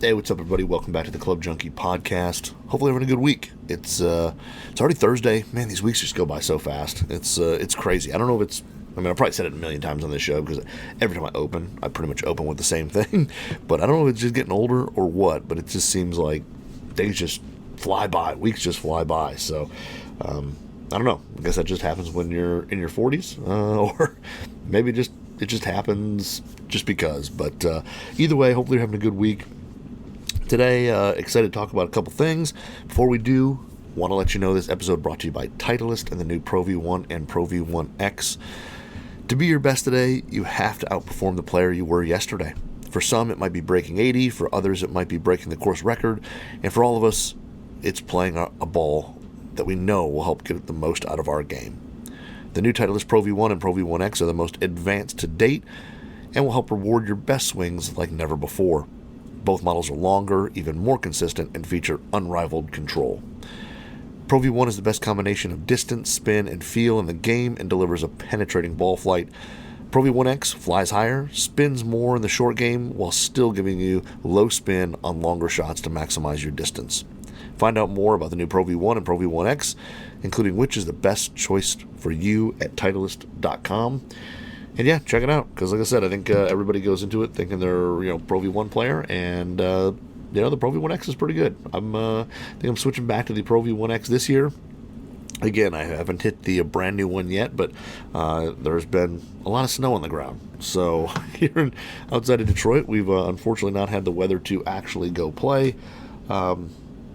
Hey, what's up, everybody? Welcome back to the Club Junkie podcast. Hopefully, having a good week. It's already Thursday. Man, these weeks just go by so fast. It's crazy. I don't know if it's. I mean, I've probably said it a million times on this show because every time I pretty much open with the same thing. But I don't know if it's just getting older or what. But it just seems like days just fly by, weeks just fly by. So I don't know. I guess that just happens when you're in your 40s, or maybe it just happens just because. But either way, hopefully, you're having a good week. Today, excited to talk about a couple things. Before we do, want to let you know this episode brought to you by Titleist and the new Pro V1 and Pro V1X. To be your best today, you have to outperform the player you were yesterday. For some, it might be breaking 80. For others, it might be breaking the course record. And for all of us, it's playing a ball that we know will help get the most out of our game. The new Titleist Pro V1 and Pro V1X are the most advanced to date and will help reward your best swings like never before. Both models are longer, even more consistent, and feature unrivaled control. Pro V1 is the best combination of distance, spin, and feel in the game and delivers a penetrating ball flight. Pro V1X flies higher, spins more in the short game, while still giving you low spin on longer shots to maximize your distance. Find out more about the new Pro V1 and Pro V1X, including which is the best choice for you at Titleist.com. And yeah, check it out, because like I said, I think everybody goes into it thinking they're Pro V1 player, and the Pro V1X is pretty good. I think I'm switching back to the Pro V1X this year. Again, I haven't hit the brand new one yet, but there's been a lot of snow on the ground. So here outside of Detroit, we've unfortunately not had the weather to actually go play, but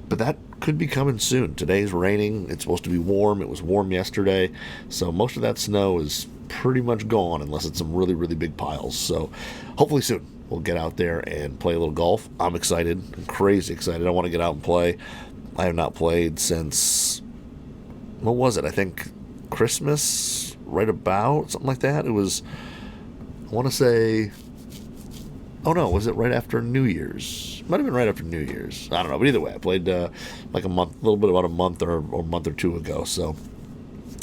that could be coming soon. Today's raining. It's supposed to be warm. It was warm yesterday, so most of that snow is pretty much gone unless it's some really, really big piles. So hopefully soon we'll get out there and play a little golf. I'm excited. I'm crazy excited. I want to get out and play. I have not played since, what was it? I think Christmas, right about, something like that. It was, I want to say, oh no, was it right after New Year's? Might have been right after New Year's. I don't know, but either way, I played like a little bit about a month or a month or two ago. So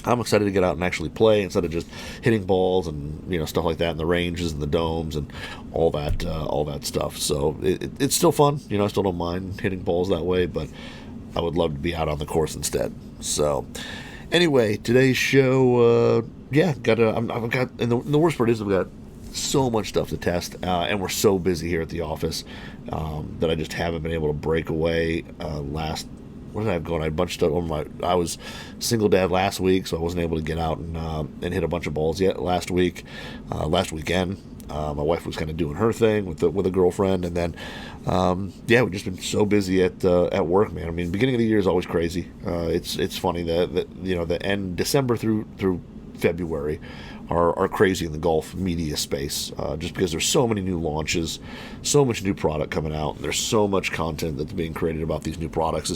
I'm excited to get out and actually play instead of just hitting balls and stuff like that in the ranges and the domes and all that stuff. So it's still fun. I still don't mind hitting balls that way, but I would love to be out on the course instead. So anyway, today's show, I've got, and the worst part is I've got so much stuff to test, and we're so busy here at the office that I just haven't been able to break away. What did I have going? I had a bunch of stuff. I was single dad last week, so I wasn't able to get out and hit a bunch of balls yet last weekend. My wife was kind of doing her thing with a girlfriend, and then we've just been so busy at work, man. I mean, beginning of the year is always crazy. It's funny that the end December through February are crazy in the golf media space, just because there's so many new launches, so much new product coming out, and there's so much content that's being created about these new products.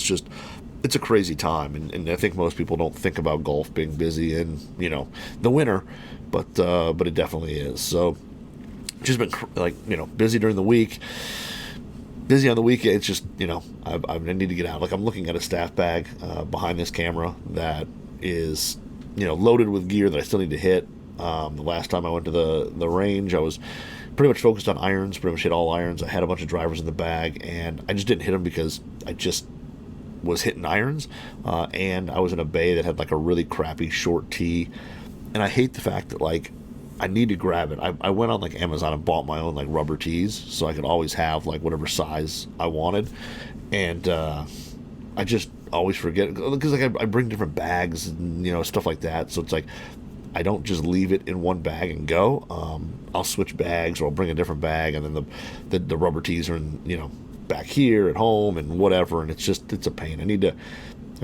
It's a crazy time, and I think most people don't think about golf being busy in the winter, but it definitely is. So just been busy during the week, busy on the weekend. It's just I need to get out. Like, I'm looking at a staff bag behind this camera that is loaded with gear that I still need to hit. The last time I went to the range, I was pretty much focused on irons, pretty much hit all irons. I had a bunch of drivers in the bag, and I just didn't hit them because I just was hitting irons, and I was in a bay that had like a really crappy short tee, and I hate the fact that I need to grab it. I went on Amazon and bought my own rubber tees so I could always have whatever size I wanted, and I just always forget because I bring different bags and stuff like that, so it's I don't just leave it in one bag and go. I'll switch bags, or I'll bring a different bag, and then the rubber tees are in back here at home and whatever, and it's a pain. I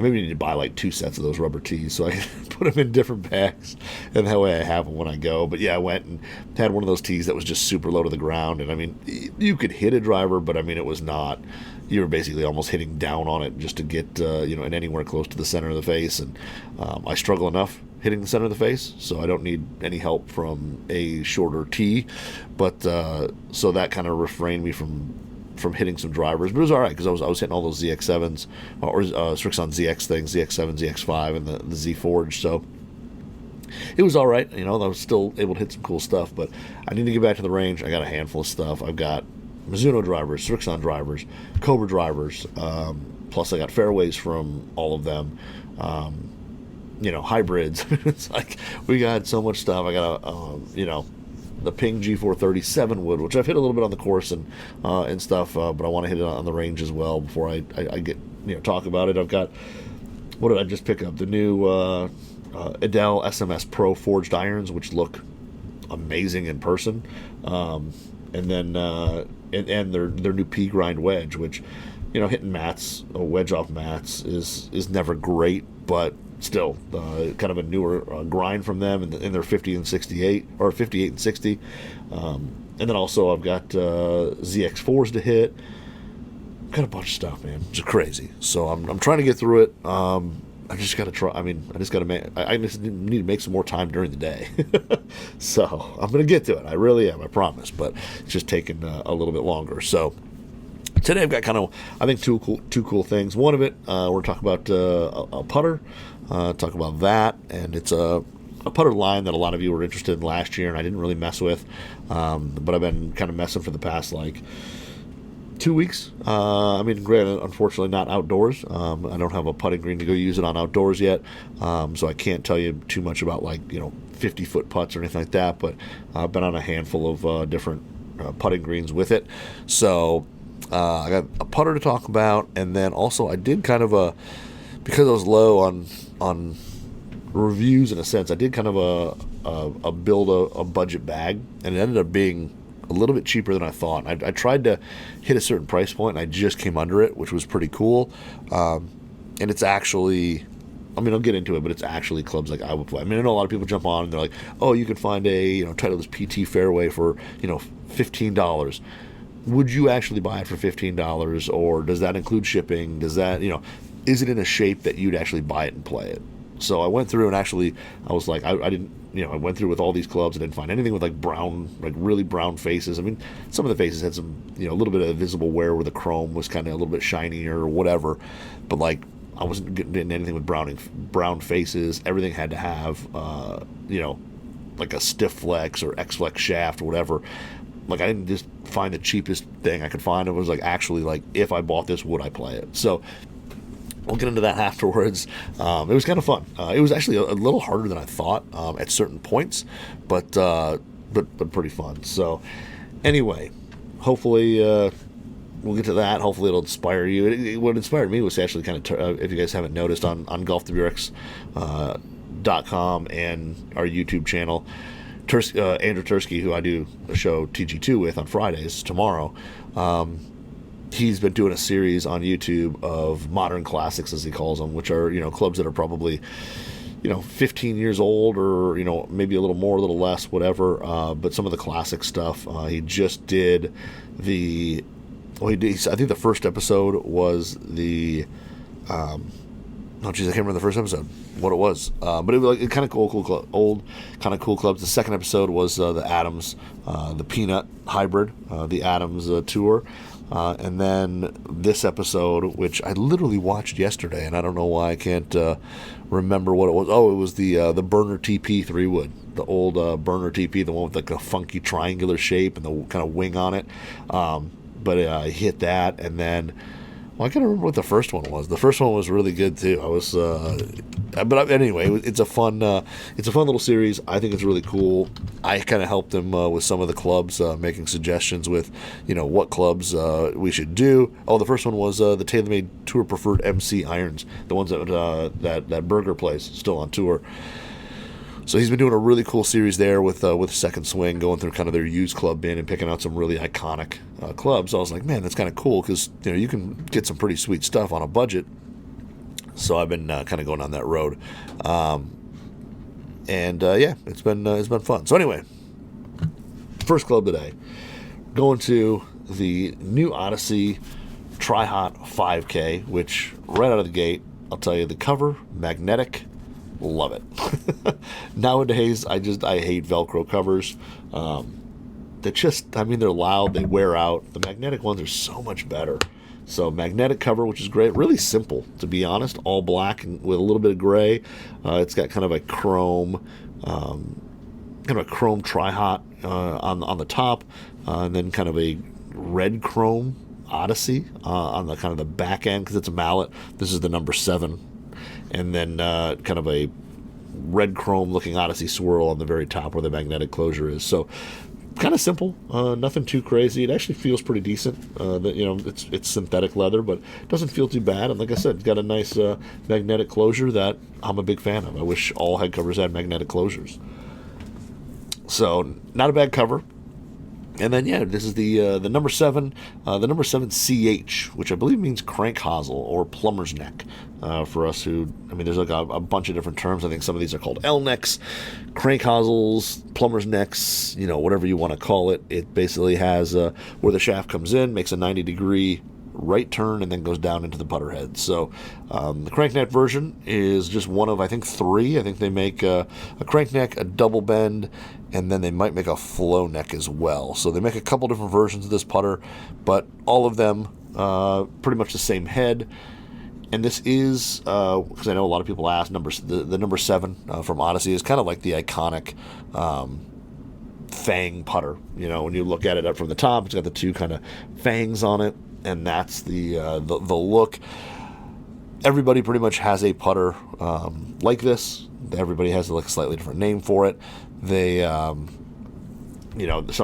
maybe need to buy 2 sets of those rubber tees so I can put them in different bags, and that way I have them when I go. But yeah, I went and had one of those tees that was just super low to the ground, and I mean, you could hit a driver, but I mean, it was not. You were basically almost hitting down on it just to get and anywhere close to the center of the face, and I struggle enough hitting the center of the face, so I don't need any help from a shorter tee. But so that kind of refrained me from hitting some drivers, but it was all right because I was hitting all those ZX7s or Strixon ZX things, ZX7, ZX5, and the Z Forge. So it was all right. I was still able to hit some cool stuff, but I need to get back to the range. I got a handful of stuff. I've got Mizuno drivers, Srixon drivers, Cobra drivers. Plus, I got fairways from all of them. Hybrids. It's like we got so much stuff. I got the Ping G437 wood, which I've hit a little bit on the course and stuff, but I want to hit it on the range as well before I get talk about it. I've got, what did I just pick up? The new Adele SMS Pro forged irons, which look amazing in person, and then and their new P grind wedge, which hitting mats, wedge off mats is never great, but still kind of a newer grind from them in their 50 and 68 or 58 and 60, and then also I've got ZX4s to hit. Got a bunch of stuff, man. It's crazy. So I'm trying to get through it. I just got to try. I just got to I just need to make some more time during the day. So I'm going to get to it. I really am. I promise. But it's just taking a little bit longer. So today I've got kind of, I think, two cool things. One of it, we're going to talk about a putter. Talk about that. And it's a putter line that a lot of you were interested in last year, and I didn't really mess with. But I've been kind of messing for the past, 2 weeks. Granted, unfortunately not outdoors. I don't have a putting green to go use it on outdoors yet, so I can't tell you too much about 50-foot putts or anything like that, but I've been on a handful of different putting greens with it. So I got a putter to talk about, and then also I did kind of because I was low on reviews in a sense, I did kind of a build a budget bag, and it ended up being a little bit cheaper than I thought. I tried to hit a certain price point, and I just came under it, which was pretty cool. And it's actually, I'll get into it, but it's actually clubs like I would play. I know a lot of people jump on and they're like, oh, you can find a Titleist PT fairway for $15. Would you actually buy it for $15, or does that include shipping? Does that is it in a shape that you'd actually buy it and play it? So I went through and actually I was like, I didn't, I went through with all these clubs. I didn't find anything with brown, really brown faces. Some of the faces had some, a little bit of visible wear where the chrome was kind of a little bit shinier or whatever. But I wasn't getting anything with brown faces. Everything had to have, a stiff flex or X flex shaft or whatever. I didn't just find the cheapest thing I could find. It was actually if I bought this, would I play it? So we'll get into that afterwards. It was kind of fun. It was actually a little harder than I thought at certain points, but pretty fun. So anyway, hopefully we'll get to that. Hopefully it'll inspire you. What inspired me was actually kind of, if you guys haven't noticed, on golftheburex.com and our YouTube channel, Andrew Tursky, who I do a show TG2 with on Fridays tomorrow, he's been doing a series on YouTube of modern classics, as he calls them, which are, clubs that are probably, 15 years old or, maybe a little more, a little less, whatever. But some of the classic stuff, he just did I think the first episode was the, I can't remember the first episode, what it was. But it was kind of cool, old kind of cool clubs. The second episode was the Adams, the Peanut Hybrid, the Adams Tour. And then this episode, which I literally watched yesterday, and I don't know why I can't remember what it was. Oh, it was the Burner TP 3-wood, the old Burner TP, the one with a funky triangular shape and the kind of wing on it. But I hit that, and then I can't remember what the first one was. The first one was really good too. Anyway, it's a fun little series. I think it's really cool. I kind of helped him with some of the clubs, making suggestions with, what clubs we should do. Oh, the first one was the TaylorMade Tour Preferred MC irons, the ones that Berger plays, still on tour. So he's been doing a really cool series there with Second Swing, going through kind of their used club bin and picking out some really iconic clubs. So I was like, man, that's kind of cool because you can get some pretty sweet stuff on a budget. So I've been kind of going on that road, it's been fun. So anyway, first club today, going to the new Odyssey Tri-Hot 5K, which right out of the gate, I'll tell you, the cover, magnetic. Love it. Nowadays, I hate Velcro covers. They're loud, they wear out. The magnetic ones are so much better. So magnetic cover, which is great. Really simple, to be honest. All black and with a little bit of gray. It's got kind of a chrome Tri-Hot on the top, and then kind of a red chrome Odyssey on the kind of the back end, because it's a mallet. This is the number 7, and then kind of a red chrome looking Odyssey swirl on the very top where the magnetic closure is. So kind of simple, nothing too crazy. It actually feels pretty decent. It's synthetic leather, but it doesn't feel too bad. And like I said, it's got a nice magnetic closure that I'm a big fan of. I wish all head covers had magnetic closures. So not a bad cover. And then, this is the number 7, the number 7 CH, which I believe means crank hosel or plumber's neck. For us who, there's like a bunch of different terms. I think some of these are called L necks, crank hosels, plumber's necks, whatever you want to call it. It basically has where the shaft comes in, makes a 90-degree right turn, and then goes down into the putter head. So the crank neck version is just one of, I think, 3. I think they make a crank neck, a double bend, and then they might make a flow neck as well. So they make a couple different versions of this putter, but all of them pretty much the same head. And this is, because I know a lot of people ask, the number 7 from Odyssey is kind of like the iconic fang putter. When you look at it up from the top, it's got the 2 kind of fangs on it, and that's the look. Everybody pretty much has a putter like this. Everybody has like a slightly different name for it. They, some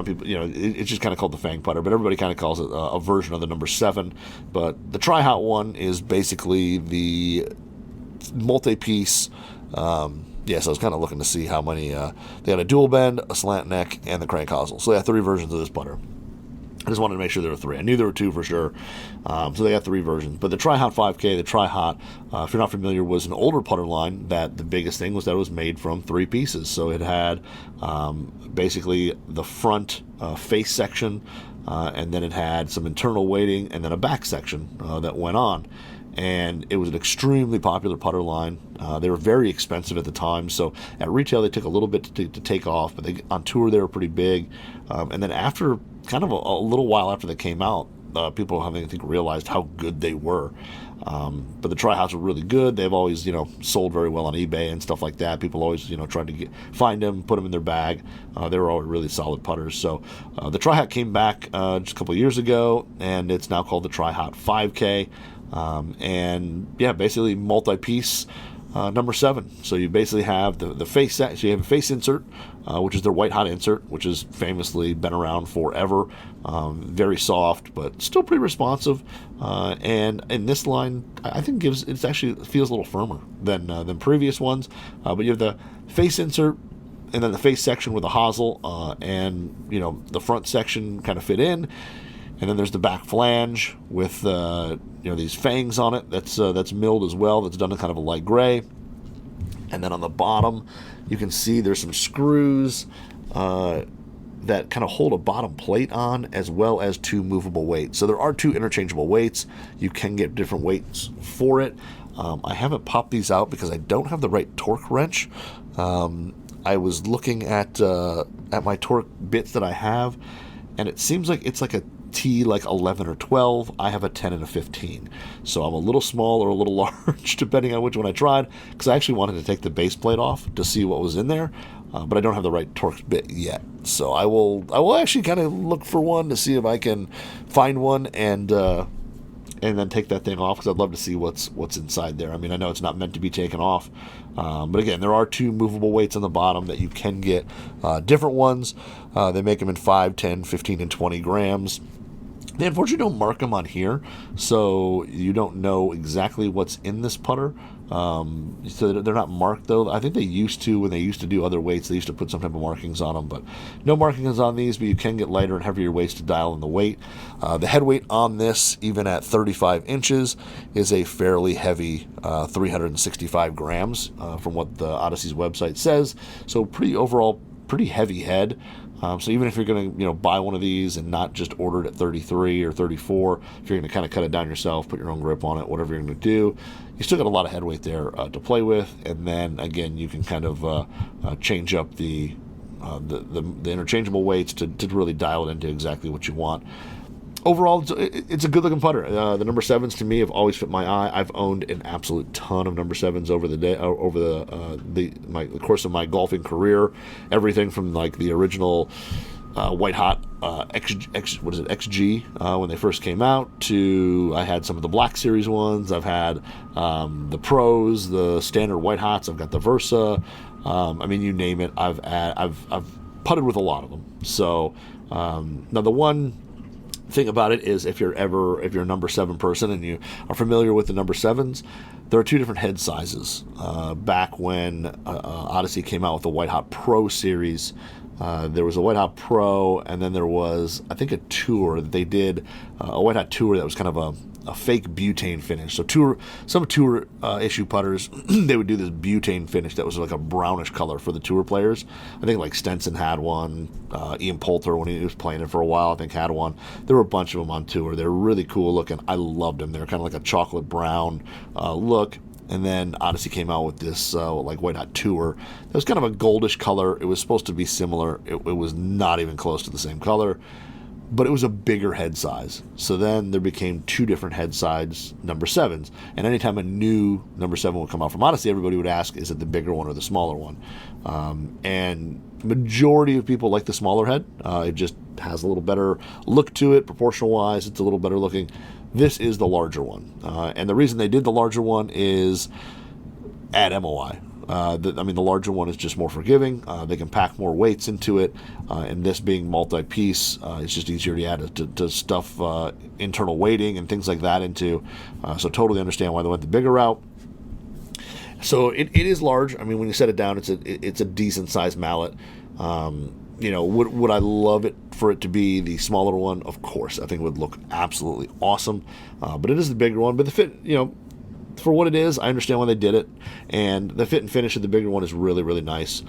people, it's just kind of called the fang putter, but everybody kind of calls it a version of the number 7. But the Tri-Hot one is basically the multi-piece. So I was kind of looking to see how many. They got a dual bend, a slant neck, and the crank hosel. So they have 3 versions of this putter. I just wanted to make sure there were 3. I knew there were 2 for sure. So they got 3 versions. But the Tri-Hot 5K, the Tri-Hot, if you're not familiar, was an older putter line that the biggest thing was that it was made from 3 pieces. So it had basically the front face section, and then it had some internal weighting, and then a back section that went on. And it was an extremely popular putter line. They were very expensive at the time, so at retail they took a little bit to take off, but on tour they were pretty big. And then after kind of a little while after they came out, people I think realized how good they were. But the Tri-Hots were really good. They've always sold very well on eBay and stuff like that. People always tried to find them, put them in their bag. They were always really solid putters. So the Tri-Hot came back just a couple of years ago, and it's now called the Tri-Hot 5K. Basically multi-piece number 7. So you basically have the face set. So you have a face insert, which is their white hot insert, which has famously been around forever. Very soft, but still pretty responsive. And in this line, I think it actually feels a little firmer than previous ones. But you have the face insert, and then the face section with a hosel, and the front section kind of fit in. And then there's the back flange with these fangs on it. That's milled as well. That's done in kind of a light gray. And then on the bottom, you can see there's some screws that kind of hold a bottom plate on, as well as 2 movable weights. So there are 2 interchangeable weights. You can get different weights for it. I haven't popped these out because I don't have the right torque wrench. I was looking at my torque bits that I have, and it seems like it's like a T like 11 or 12. I have a 10 and a 15. So I'm a little small or a little large, depending on which one I tried, because I actually wanted to take the base plate off to see what was in there, but I don't have the right torque bit yet. So I will actually kind of look for one to see if I can find one and then take that thing off, because I'd love to see what's inside there. I know it's not meant to be taken off, but again, there are 2 movable weights on the bottom that you can get, different ones. They make them in 5, 10, 15, and 20 grams. They unfortunately don't mark them on here, so you don't know exactly what's in this putter. So they're not marked, though. I think they used to, when they used to do other weights, they used to put some type of markings on them, but no markings on these, but you can get lighter and heavier weights to dial in the weight. The head weight on this, even at 35 inches, is a fairly heavy 365 grams, from what the Odyssey's website says. So pretty heavy head. So even if you're going to buy one of these and not just order it at 33 or 34, if you're going to kind of cut it down yourself, put your own grip on it, whatever you're going to do, you still got a lot of head weight there to play with. And then again, you can kind of change up the interchangeable weights to really dial it into exactly what you want. Overall, it's a good-looking putter. The number 7s to me have always fit my eye. I've owned an absolute ton of number 7s over the course of my golfing career. Everything from like the original white hot XG when they first came out, to I had some of the Black Series ones. I've had the Pros, the standard White Hots. I've got the Versa. I mean, you name it. I've putted with a lot of them. So now the one thing about it is, if you're a number 7 person and you are familiar with the number 7s, there are 2 different head sizes. Back when Odyssey came out with the White Hot Pro series, there was a White Hot Pro, and then there was, I think, a tour that they did, a White Hot tour that was kind of a fake butane finish. So some tour issue putters, they would do this butane finish that was like a brownish color for the tour players. I think like Stenson had one, Ian Poulter, when he was playing it for a while, I think had one. There were a bunch of them on tour. They were really cool looking. I loved them. They were kind of like a chocolate brown look. And then Odyssey came out with this like White Hot Tour. It was kind of a goldish color. It was supposed to be similar. It was not even close to the same color, but it was a bigger head size. So then there became 2 different head size number 7s. And anytime a new number 7 would come out from Odyssey, everybody would ask, is it the bigger one or the smaller one? And majority of people like the smaller head. It just has a little better look to it, proportional-wise. It's a little better looking. This is the larger one. And the reason they did the larger one is add MOI. The larger one is just more forgiving. They can pack more weights into it. And this being multi-piece, it's just easier to add to stuff, internal weighting and things like that into. So totally understand why they went the bigger route. So it is large. I mean, when you set it down, it's a decent-sized mallet. Would I love it for it to be the smaller one? Of course. I think it would look absolutely awesome. But it is the bigger one. But the fit, for what it is, I understand why they did it. And the fit and finish of the bigger one is really, really nice.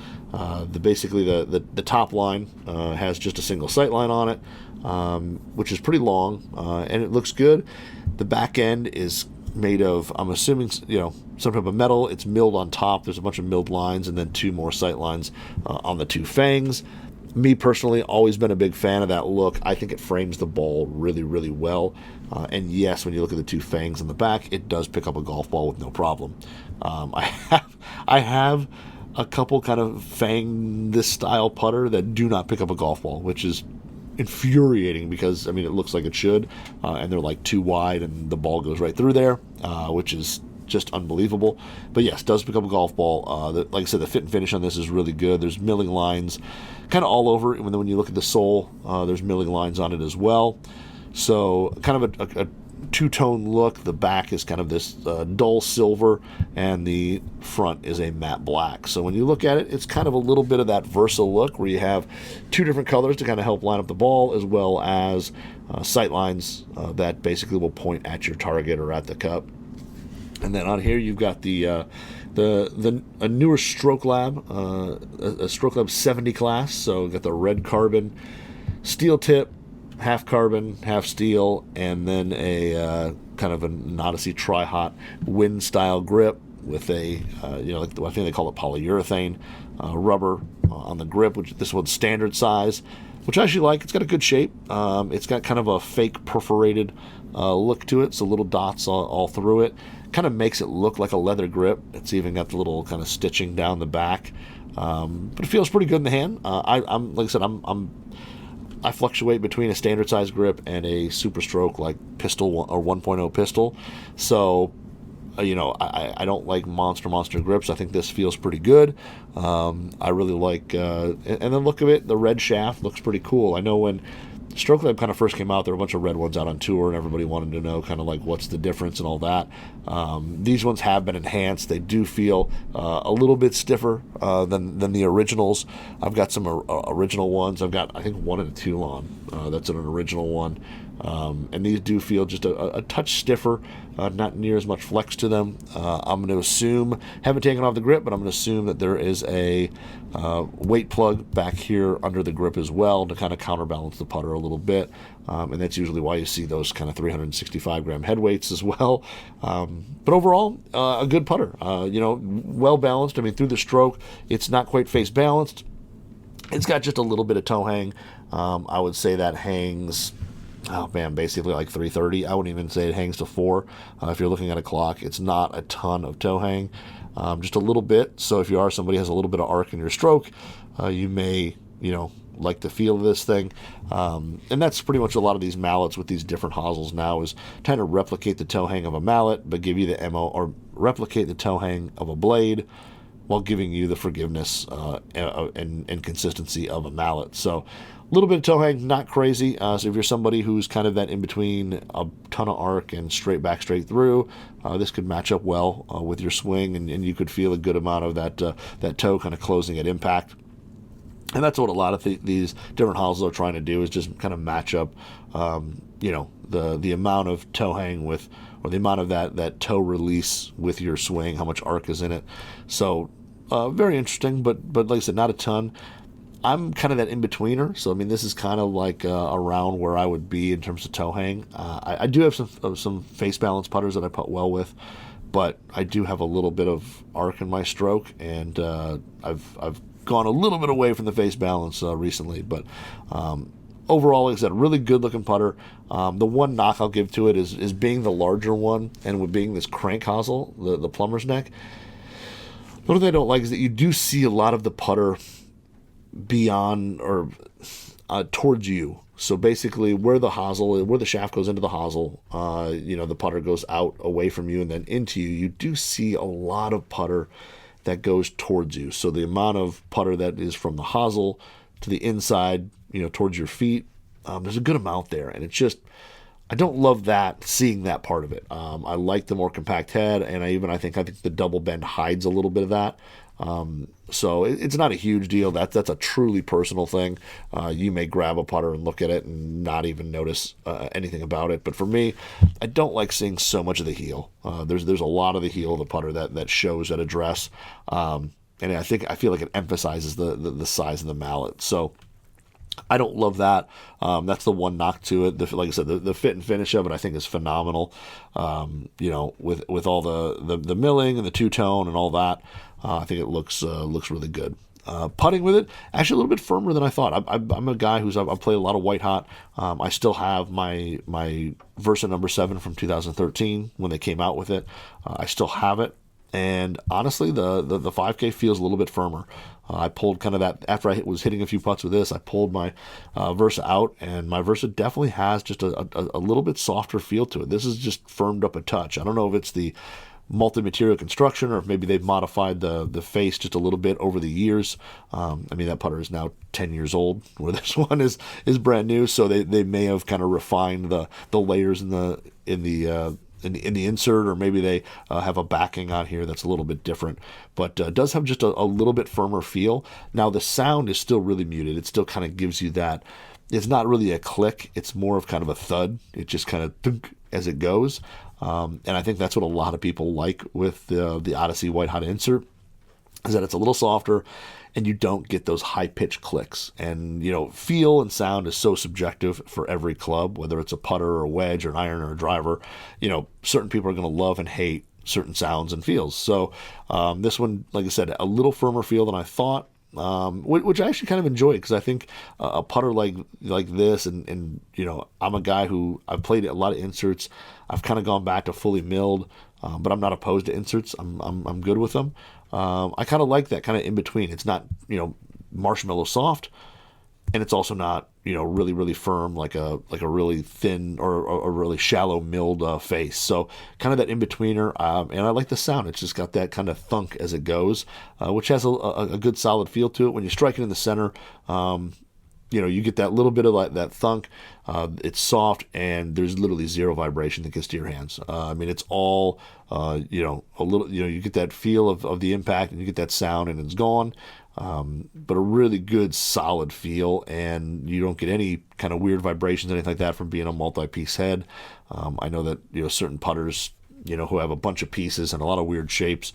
Basically, the top line has just a single sight line on it, which is pretty long, and it looks good. The back end is made of, I'm assuming, some type of metal. It's milled on top. There's a bunch of milled lines, and then 2 more sight lines on the 2 fangs. Me personally, always been a big fan of that look. I think it frames the ball really, really well. And yes, when you look at the 2 fangs in the back, it does pick up a golf ball with no problem. I have a couple kind of fang this style putter that do not pick up a golf ball, which is infuriating because, it looks like it should. And they're like too wide and the ball goes right through there, which is just unbelievable. But yes, does pick up a golf ball. Like I said, the fit and finish on this is really good. There's milling lines kind of all over. And then when you look at the sole, there's milling lines on it as well. So kind of a two-tone look. The back is kind of this dull silver, and the front is a matte black. So when you look at it, it's kind of a little bit of that Versa look where you have 2 different colors to kind of help line up the ball, as well as sight lines that basically will point at your target or at the cup. And then on here you've got a newer Stroke Lab, a Stroke Lab 70 class. So got the red carbon steel tip, half carbon, half steel, and then a kind of an Odyssey Tri-Hot wind style grip with a I think they call it polyurethane rubber on the grip, which this one's standard size, which I actually like. It's got a good shape. It's got kind of a fake perforated look to it, so little dots all through it. Kind of makes it look like a leather grip. It's even got the little kind of stitching down the back, but it feels pretty good in the hand. I'm like I said, I fluctuate between a standard size grip and a Super Stroke like pistol or 1.0 pistol. So, I don't like monster grips. I think this feels pretty good. I really like, and the look of it, the red shaft looks pretty cool. I know when Stroke Lab kind of first came out, there were a bunch of red ones out on tour, and everybody wanted to know kind of like what's the difference and all that. These ones have been enhanced. They do feel a little bit stiffer than the originals. I've got some original ones. I've got, I think, 1 and a 2 on. That's an original one. And these do feel just a touch stiffer, not near as much flex to them. I'm going to assume, haven't taken off the grip, but I'm going to assume that there is a weight plug back here under the grip as well to kind of counterbalance the putter a little bit. And that's usually why you see those kind of 365 gram head weights as well. But overall, a good putter, well balanced. I mean, through the stroke, it's not quite face balanced. It's got just a little bit of toe hang. I would say that hangs, basically like 330. I wouldn't even say it hangs to 4. If you're looking at a clock, it's not a ton of toe hang, just a little bit. So if you are somebody who has a little bit of arc in your stroke, you may like the feel of this thing. And that's pretty much a lot of these mallets with these different hosels now, is trying to replicate the toe hang of a mallet, but give you the MO, or replicate the toe hang of a blade while giving you the forgiveness and consistency of a mallet. So a little bit of toe hang, not crazy. So if you're somebody who's kind of that in between a ton of arc and straight back, straight through, this could match up well with your swing, and you could feel a good amount of that toe kind of closing at impact. And that's what a lot of these different hosels are trying to do, is just kind of match up, the amount of toe hang with, or the amount of that toe release with your swing, how much arc is in it. So very interesting, but like I said, not a ton. I'm kind of that in-betweener, so I mean, this is kind of like around where I would be in terms of toe hang. I do have some face balance putters that I putt well with, but I do have a little bit of arc in my stroke, and I've gone a little bit away from the face balance recently. But overall, like I said, really good looking putter. The one knock I'll give to it is being the larger one, and with being this crank hosel, the plumber's neck. The only thing I don't like is that you do see a lot of the putter beyond or towards you. So basically, where the shaft goes into the hosel, the putter goes out away from you and then into you. You do see a lot of putter that goes towards you. So the amount of putter that is from the hosel to the inside, towards your feet, there's a good amount there, and it's just, I don't love seeing that part of it. I like the more compact head, and I think the double bend hides a little bit of that. So it's not a huge deal. That's a truly personal thing. You may grab a putter and look at it and not even notice anything about it. But for me, I don't like seeing so much of the heel. There's a lot of the heel of the putter that shows at address, and I feel like it emphasizes the size of the mallet. So I don't love that. That's the one knock to it. Like I said, the fit and finish of it I think is phenomenal. With all the milling and the two-tone and all that, I think it looks really good. Putting with it, actually a little bit firmer than I thought. I'm a guy I've played a lot of white hot. I still have my Versa number 7 from 2013 when they came out with it. I still have it. And honestly, the 5K feels a little bit firmer. I pulled kind of that, after I was hitting a few putts with this, I pulled my Versa out, and my Versa definitely has just a little bit softer feel to it. This is just firmed up a touch. I don't know if it's the multi-material construction, or if maybe they've modified the face just a little bit over the years. That putter is now 10 years old, where this one is brand new, so they may have kind of refined the layers in the insert, or maybe they have a backing on here that's a little bit different, but does have just a little bit firmer feel. Now the sound is still really muted. It still kind of gives you that, it's not really a click, it's more of kind of a thud. It just kind of thunk as it goes, and I think that's what a lot of people like with the Odyssey White Hot insert, is that it's a little softer, and you don't get those high-pitched clicks. And, feel and sound is so subjective for every club, whether it's a putter or a wedge or an iron or a driver. Certain people are going to love and hate certain sounds and feels. So this one, like I said, a little firmer feel than I thought, which I actually kind of enjoy, because I think a putter like this, and I'm a guy who, I've played a lot of inserts. I've kind of gone back to fully milled, but I'm not opposed to inserts. I'm good with them. I kind of like that kind of in between. It's not, marshmallow soft, and it's also not, really, really firm, like a really thin or a really shallow milled face. So kind of that in betweener, and I like the sound. It's just got that kind of thunk as it goes, which has a good solid feel to it. When you strike it in the center, you get that little bit of that thunk. It's soft, and there's literally zero vibration that gets to your hands. It's all, a little, you get that feel of the impact, and you get that sound, and it's gone. But a really good, solid feel, and you don't get any kind of weird vibrations, anything like that, from being a multi-piece head. I know that, certain putters, who have a bunch of pieces and a lot of weird shapes,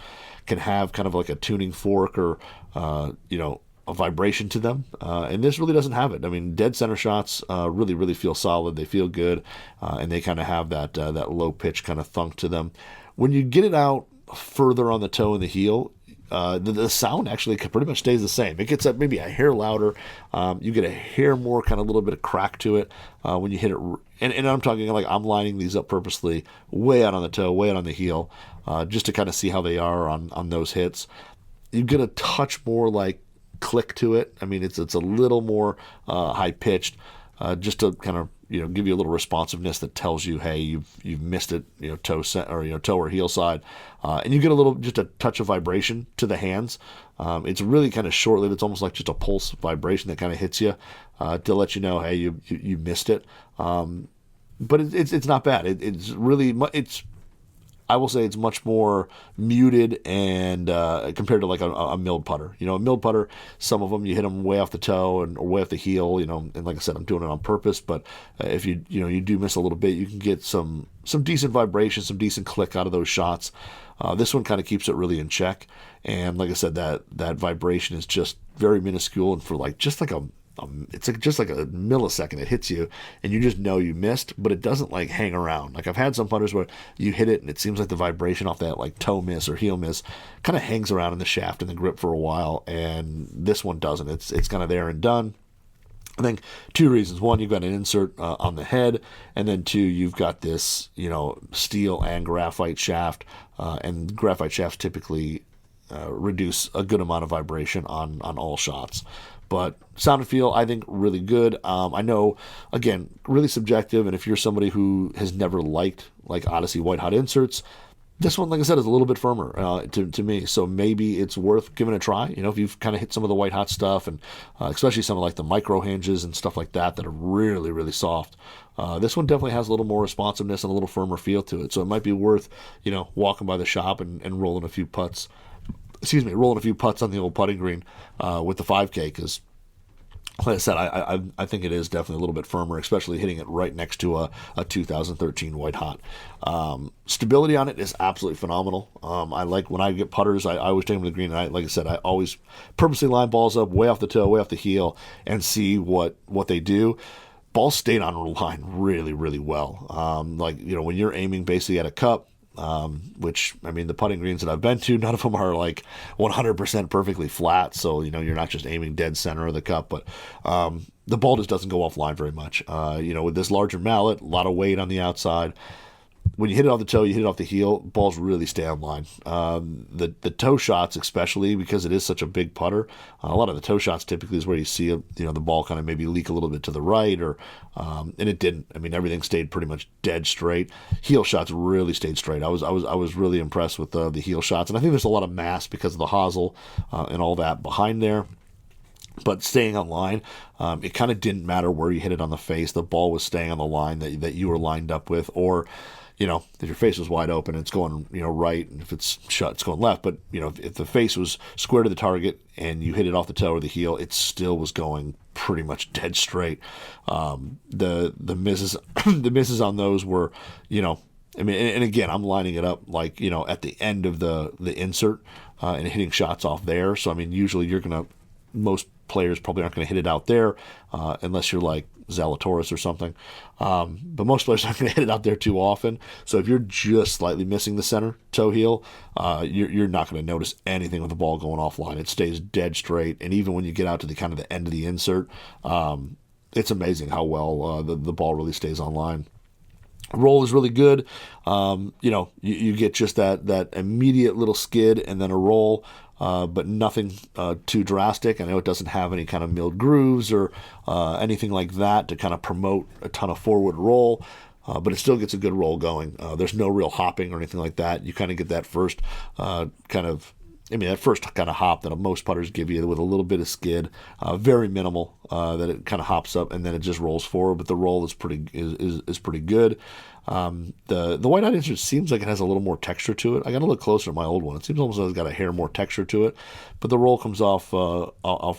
can have kind of like a tuning fork, or, a vibration to them, and this really doesn't have it. Dead center shots really, really feel solid. They feel good, and they kind of have that low pitch kind of thunk to them. When you get it out further on the toe and the heel, the sound actually pretty much stays the same. It gets up maybe a hair louder. You get a hair more, kind of a little bit of crack to it when you hit it. And I'm talking like I'm lining these up purposely way out on the toe, way out on the heel, just to kind of see how they are on those hits. You get a touch more like click to it. I mean, it's a little more high pitched, just to kind of give you a little responsiveness that tells you, hey, you've missed it, toe or heel side, and you get just a touch of vibration to the hands. It's really kind of short lived. It's almost like just a pulse vibration that kind of hits you to let you know, hey, you missed it. But it's not bad. It's really I will say it's much more muted and compared to like a milled putter. A milled putter, some of them you hit them way off the toe or way off the heel. And like I said, I'm doing it on purpose. But if you do miss a little bit, you can get some decent vibration, some decent click out of those shots. This one kind of keeps it really in check. And like I said, that vibration is just very minuscule, and for it's just like a millisecond it hits you, and you just know you missed, but it doesn't like hang around. Like I've had some putters where you hit it and it seems like the vibration off that like toe miss or heel miss kind of hangs around in the shaft and the grip for a while, and this one doesn't. It's kind of there and done. I think two reasons. One, you've got an insert on the head, and then two, you've got this steel and graphite shaft, and graphite shafts typically reduce a good amount of vibration on all shots. But sound and feel, I think, really good. I know, again, really subjective, and if you're somebody who has never liked like Odyssey White Hot inserts, this one, like I said, is a little bit firmer to me. So maybe it's worth giving it a try. If you've kind of hit some of the White Hot stuff, and especially some of like the micro hinges and stuff like that are really, really soft. This one definitely has a little more responsiveness and a little firmer feel to it. So it might be worth, walking by the shop and rolling a few putts. Rolling a few putts on the old putting green with the 5K, because, like I said, I think it is definitely a little bit firmer, especially hitting it right next to a 2013 White Hot. Stability on it is absolutely phenomenal. I like when I get putters, I always take them to the green, and like I said, I always purposely line balls up way off the toe, way off the heel, and see what they do. Balls stayed on the line really, really well. When you're aiming basically at a cup, which, I mean, the putting greens that I've been to, none of them are like 100% perfectly flat. So, you're not just aiming dead center of the cup, but the ball just doesn't go offline very much. With this larger mallet, a lot of weight on the outside. When you hit it off the toe, you hit it off the heel, balls really stay on line. The toe shots, especially because it is such a big putter, a lot of the toe shots typically is where you see the ball kind of maybe leak a little bit to the right, and it didn't. I mean, everything stayed pretty much dead straight. Heel shots really stayed straight. I was really impressed with the heel shots, and I think there's a lot of mass because of the hosel and all that behind there. But staying on line, it kind of didn't matter where you hit it on the face. The ball was staying on the line that you were lined up with, or if your face was wide open, it's going, right, and if it's shut, it's going left. But, if the face was square to the target and you hit it off the toe or the heel, it still was going pretty much dead straight. The misses, the misses on those were, I mean, and again, I'm lining it up like, at the end of the insert and hitting shots off there. So, I mean, usually most players probably aren't going to hit it out there unless you're like Zalatoris or something. But most players aren't going to hit it out there too often. So if you're just slightly missing the center toe heel, you're not going to notice anything with the ball going offline. It stays dead straight. And even when you get out to the kind of the end of the insert, it's amazing how well the ball really stays online. Roll is really good. You get just that immediate little skid and then a roll. But nothing too drastic. I know it doesn't have any kind of milled grooves or anything like that to kind of promote a ton of forward roll, but it still gets a good roll going. There's no real hopping or anything like that. You kind of get that first that first kind of hop that most putters give you with a little bit of skid, very minimal, that it kind of hops up and then it just rolls forward. But the roll is pretty good. The White Hot insert seems like it has a little more texture to it. I got to look closer at my old one. It seems almost like it's got a hair more texture to it, but the roll comes off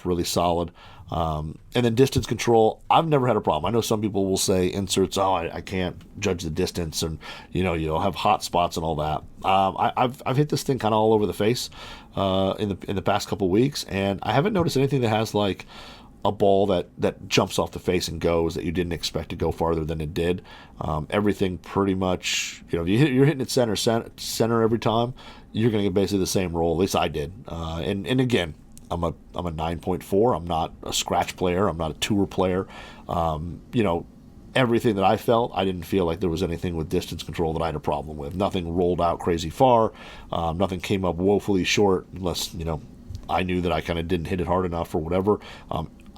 really solid. And then distance control, I've never had a problem. I know some people will say inserts, I can't judge the distance, and you'll have hot spots and all that. I've hit this thing kind of all over the face in the past couple weeks, and I haven't noticed anything that has like a ball that jumps off the face and goes that you didn't expect to go farther than it did. Everything pretty much, if you're hitting it center every time, you're going to get basically the same roll. At least I did. And again, I'm a 9.4. I'm not a scratch player. I'm not a tour player. Everything that I felt, I didn't feel like there was anything with distance control that I had a problem with. Nothing rolled out crazy far. Nothing came up woefully short, unless I knew that I kind of didn't hit it hard enough or whatever.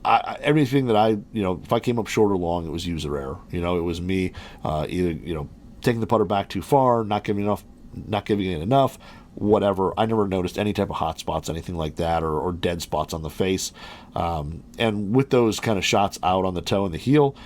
Everything that if I came up short or long, it was user error. It was me either taking the putter back too far, not giving it enough, whatever. I never noticed any type of hot spots, anything like that, or dead spots on the face. And with those kind of shots out on the toe and the heel,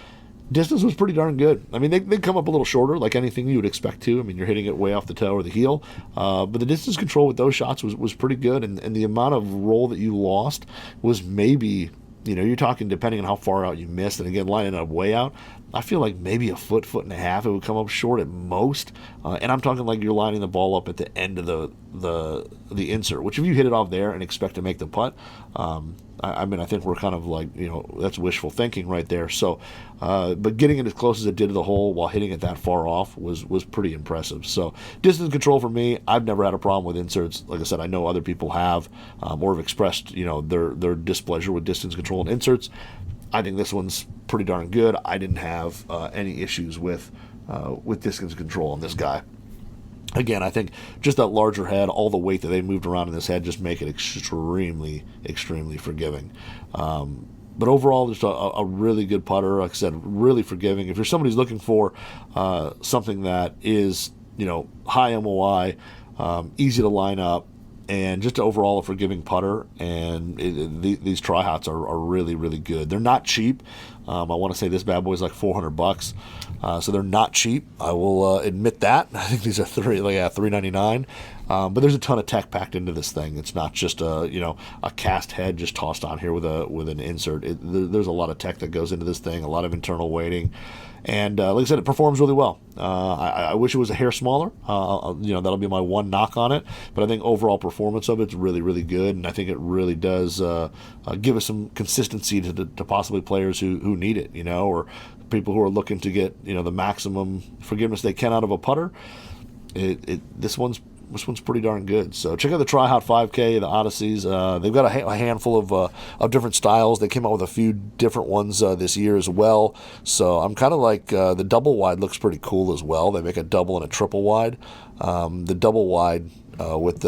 distance was pretty darn good. I mean, they'd come up a little shorter, like anything you would expect to. I mean, you're hitting it way off the toe or the heel. But the distance control with those shots was pretty good. And the amount of roll that you lost was maybe, you're talking depending on how far out you missed. And again, lining up way out, I feel like maybe a foot and a half, it would come up short at most. And I'm talking like you're lining the ball up at the end of the insert, which if you hit it off there and expect to make the putt, I think we're kind of like, that's wishful thinking right there. So, but getting it as close as it did to the hole while hitting it that far off was pretty impressive. So distance control for me, I've never had a problem with inserts. Like I said, I know other people have, or have expressed, their displeasure with distance control and inserts. I think this one's pretty darn good. I didn't have any issues with distance control on this guy. Again, I think just that larger head, all the weight that they moved around in this head just make it extremely, extremely forgiving. But overall, just a really good putter. Like I said, really forgiving. If you're somebody who's looking for something that is, high MOI, easy to line up, and just overall a forgiving putter, and these Tri-Hots are really, really good. They're not cheap. I want to say this bad boy is like $400, so they're not cheap. I will admit that. I think these are $399. But there's a ton of tech packed into this thing. It's not just a cast head just tossed on here with an insert. There's a lot of tech that goes into this thing, a lot of internal weighting, and like I said, it performs really well. I wish it was a hair smaller. That'll be my one knock on it. But I think overall performance of it's really, really good, and I think it really does give us some consistency to possibly players who need it, or people who are looking to get the maximum forgiveness they can out of a putter. This one's pretty darn good. So check out the Tri-Hot 5K, the Odysseys. They've got a handful of different styles. They came out with a few different ones this year as well. So I'm kind of like the double wide looks pretty cool as well. They make a double and a triple wide. The double wide with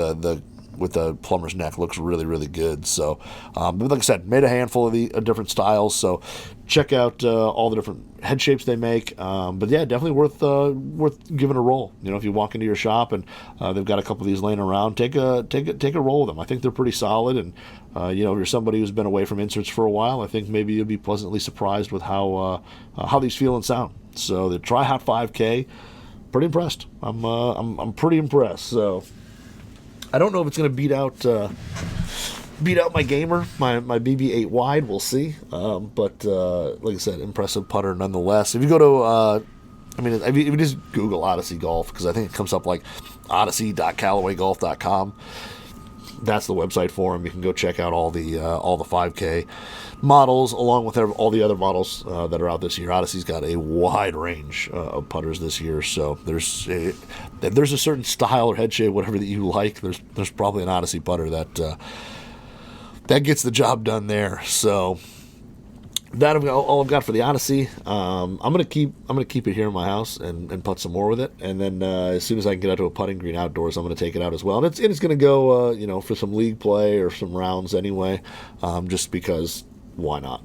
the plumber's neck looks really, really good. So, but like I said, made a handful of different styles. So check out all the different head shapes they make. But yeah, definitely worth giving a roll. If you walk into your shop and they've got a couple of these laying around, take a roll with them. I think they're pretty solid. And if you're somebody who's been away from inserts for a while, I think maybe you'll be pleasantly surprised with how these feel and sound. So the Tri-Hot 5K, pretty impressed. I'm pretty impressed. So I don't know if it's going to beat out my gamer, my BB8 wide. We'll see. But like I said, impressive putter nonetheless. If you go to, if you just Google Odyssey Golf, because I think it comes up like odyssey.callawaygolf.com. That's the website for them. You can go check out all the 5K models, along with all the other models that are out this year. Odyssey's got a wide range of putters this year, so there's a certain style or head shape, whatever that you like. There's probably an Odyssey putter that gets the job done there. So that all I've got for the Odyssey. I'm gonna keep it here in my house and putt some more with it, and then as soon as I can get out to a putting green outdoors, I'm gonna take it out as well. And it's gonna go for some league play or some rounds anyway, just because. Why not?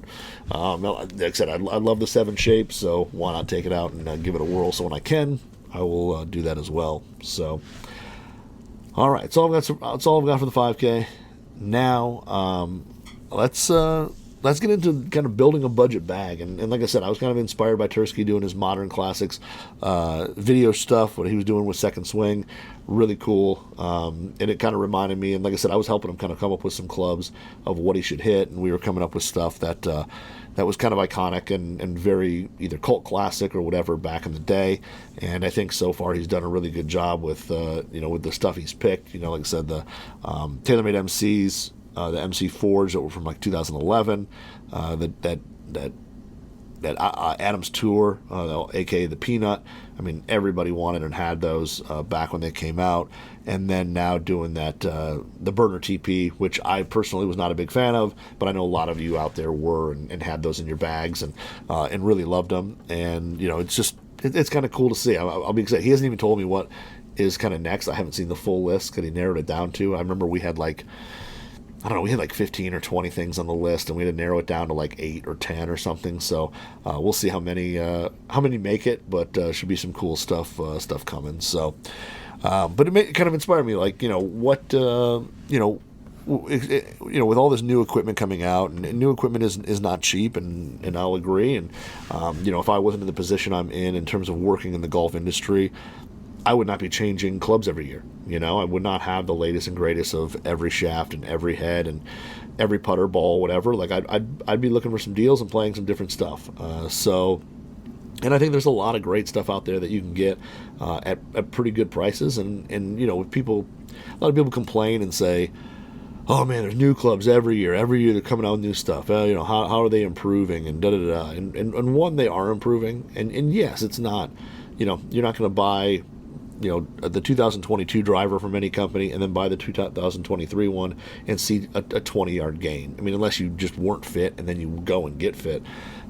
Like I said, I love the 7 shape, so why not take it out and give it a whirl? So when I can, I will do that as well. So, all right, that's all I've got for the 5K. Now, let's get into kind of building a budget bag. And like I said, I was kind of inspired by Tursky doing his Modern Classics video stuff, what he was doing with Second Swing. Really cool. And it kind of reminded me, and like I said, I was helping him kind of come up with some clubs of what he should hit, and we were coming up with stuff that was kind of iconic and very either cult classic or whatever back in the day. And I think so far he's done a really good job with with the stuff he's picked. Like I said, the TaylorMade MCs, the MC Forge that were from like 2011, that Adams Tour, aka the Peanut. I mean, everybody wanted and had those back when they came out. And then now doing that, the Burner TP, which I personally was not a big fan of, but I know a lot of you out there were and had those in your bags and really loved them. And it's kind of cool to see. I'll be excited. He hasn't even told me what is kind of next. I haven't seen the full list because he narrowed it down to. I remember we had I don't know, we had like 15 or 20 things on the list, and we had to narrow it down to like 8 or 10 or something. So we'll see how many make it, but should be some cool stuff coming. So, but it kind of inspired me, like, what with all this new equipment coming out, and new equipment is not cheap, and I'll agree. And if I wasn't in the position I'm in terms of working in the golf industry, I would not be changing clubs every year. I would not have the latest and greatest of every shaft and every head and every putter, ball, whatever. Like I'd be looking for some deals and playing some different stuff. And I think there's a lot of great stuff out there that you can get at pretty good prices. And people, a lot of people complain and say, "Oh man, there's new clubs every year. Every year they're coming out with new stuff. How are they improving?" And da da da. And one, they are improving. And yes, it's not. You're not going to buy the 2022 driver from any company and then buy the 2023 one and see a 20-yard gain. I mean, unless you just weren't fit and then you go and get fit.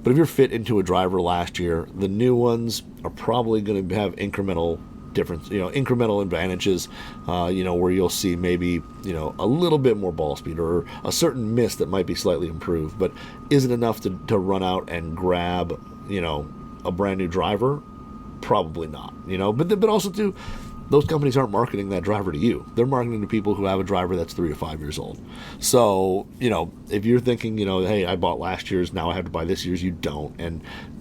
But if you're fit into a driver last year, the new ones are probably going to have incremental difference, incremental advantages, where you'll see maybe, a little bit more ball speed or a certain miss that might be slightly improved. But is it enough to run out and grab, a brand new driver? Probably not, but also too, those companies aren't marketing that driver to you. They're marketing to people who have a driver that's 3 to 5 years old. So, if you're thinking, hey, I bought last year's, now I have to buy this year's, you don't, and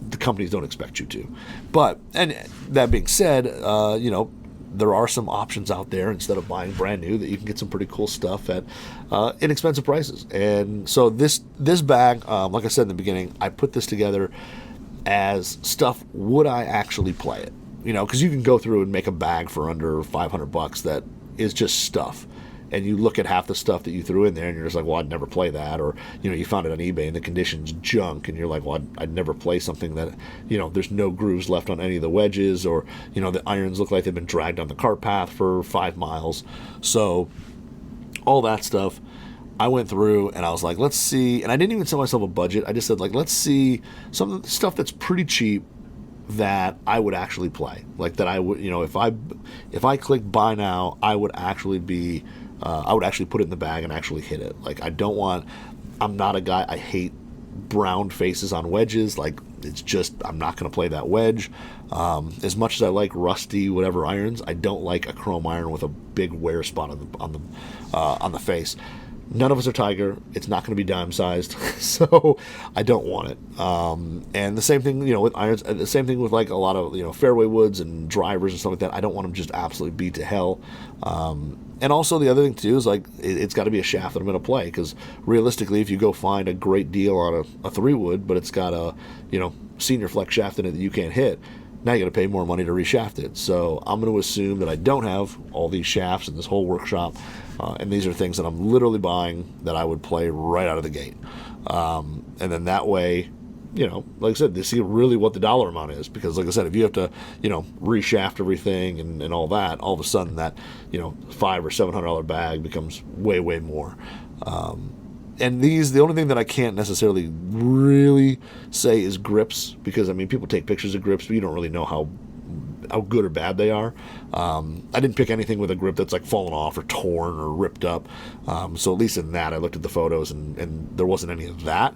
the companies don't expect you to. But, and that being said, there are some options out there instead of buying brand new that you can get some pretty cool stuff at inexpensive prices. And so this bag, like I said in the beginning, I put this together as stuff, would I actually play it? Because you can go through and make a bag for under $500 that is just stuff. And you look at half the stuff that you threw in there and you're just like, well, I'd never play that. Or, you found it on eBay and the condition's junk and you're like, well, I'd never play something that, there's no grooves left on any of the wedges, or, the irons look like they've been dragged on the cart path for 5 miles. So all that stuff, I went through and I was like, let's see. And I didn't even set myself a budget. I just said, like, let's see some of the stuff that's pretty cheap that I would actually play. Like that I would, if I click buy now, I would actually put it in the bag and actually hit it. Like I'm not a guy, I hate brown faces on wedges. Like it's just, I'm not going to play that wedge. As much as I like rusty whatever irons, I don't like a chrome iron with a big wear spot on the face. None of us are Tiger. It's not going to be dime sized, so I don't want it. And the same thing, with irons. The same thing with like a lot of fairway woods and drivers and stuff like that. I don't want them just absolutely beat to hell. And also the other thing too is like it's got to be a shaft that I'm going to play, because realistically, if you go find a great deal on a 3-wood, but it's got a senior flex shaft in it that you can't hit, now you got to pay more money to reshaft it. So I'm going to assume that I don't have all these shafts in this whole workshop, and these are things that I'm literally buying that I would play right out of the gate. And then that way, like I said, they see really what the dollar amount is. Because like I said, if you have to, reshaft everything and all that, all of a sudden that, $500 or $700 bag becomes way, way more. And the only thing that I can't necessarily really say is grips, because people take pictures of grips, but you don't really know how good or bad they are. I didn't pick anything with a grip that's like fallen off or torn or ripped up. So at least in that, I looked at the photos and there wasn't any of that.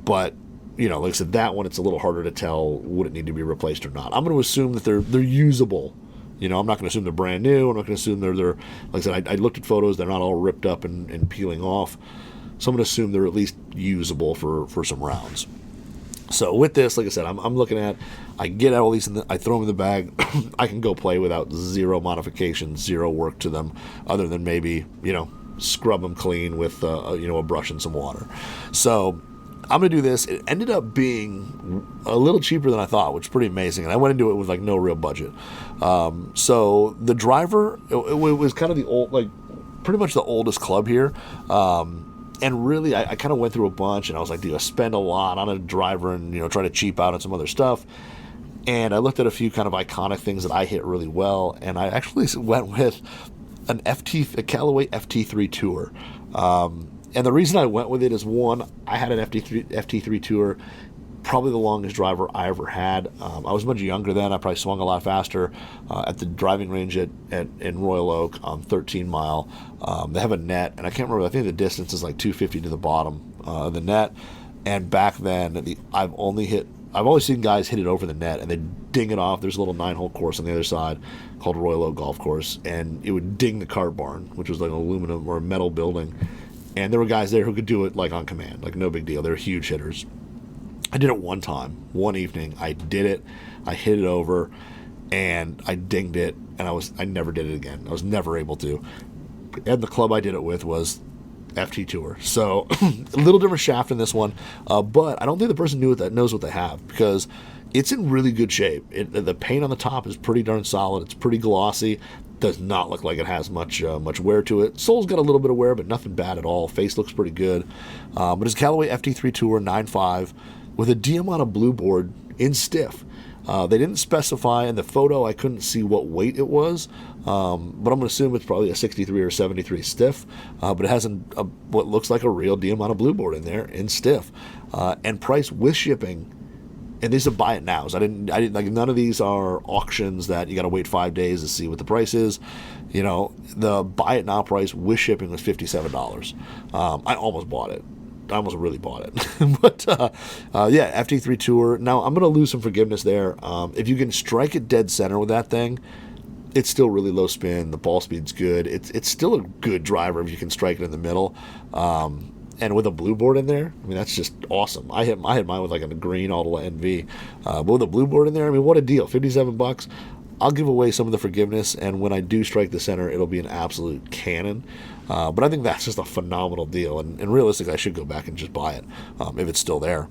But like I said, that one, it's a little harder to tell would it need to be replaced or not. I'm going to assume that they're usable. I'm not going to assume they're brand new. I'm not going to assume they're like I said, I looked at photos, they're not all ripped up and peeling off. So I'm going to assume they're at least usable for some rounds. So with this, like I said, I'm looking at, I get all these, I throw them in the bag. I can go play without zero modifications, zero work to them, other than maybe, scrub them clean with, a brush and some water. So I'm going to do this. It ended up being a little cheaper than I thought, which is pretty amazing. And I went into it with like no real budget. So the driver, it was kind of the old, like pretty much the oldest club here. And really, I kind of went through a bunch, and I was like, do I spend a lot on a driver and, try to cheap out on some other stuff? And I looked at a few kind of iconic things that I hit really well, and I actually went with a Callaway FT3 Tour. And the reason I went with it is, one, I had an FT3 Tour Probably the longest driver I ever had. I was much younger then. I probably swung a lot faster at the driving range in Royal Oak on 13 Mile. They have a net, and I can't remember. I think the distance is like 250 to the bottom of the net. And back then, I've always seen guys hit it over the net and they ding it off. There's a little 9-hole course on the other side called Royal Oak Golf Course, and it would ding the cart barn, which was like an aluminum or a metal building. And there were guys there who could do it like on command, like no big deal. They were huge hitters. I did it one time, one evening. I did it. I hit it over, and I dinged it, and I never did it again. I was never able to. And the club I did it with was FT Tour. So a little different shaft in this one, but I don't think the person knows what they have, because it's in really good shape. The paint on the top is pretty darn solid. It's pretty glossy. Does not look like it has much wear to it. Sole's got a little bit of wear, but nothing bad at all. Face looks pretty good. But it's Callaway FT3 Tour 9.5 with a Diamante blue board in stiff. They didn't specify in the photo. I couldn't see what weight it was, but I'm going to assume it's probably a 63 or 73 stiff. But it has what looks like a real Diamante blue board in there in stiff, and priced with shipping. And these are buy it nows. I didn't like, none of these are auctions that you got to wait 5 days to see what the price is. You know, the buy it now price with shipping was $57. I almost bought it. I almost really bought it. But yeah, FT3 Tour. Now I'm going to lose some forgiveness there. If you can strike it dead center with that thing, it's still really low spin. The ball speed's good. It's still a good driver if you can strike it in the middle. And with a blue board in there, I mean, that's just awesome. I hit mine with like a green Auto NV. But with a blue board in there, I mean, what a deal. $57. I'll give away some of the forgiveness, and when I do strike the center, it'll be an absolute cannon. But I think that's just a phenomenal deal. And realistically, I should go back and just buy it if it's still there.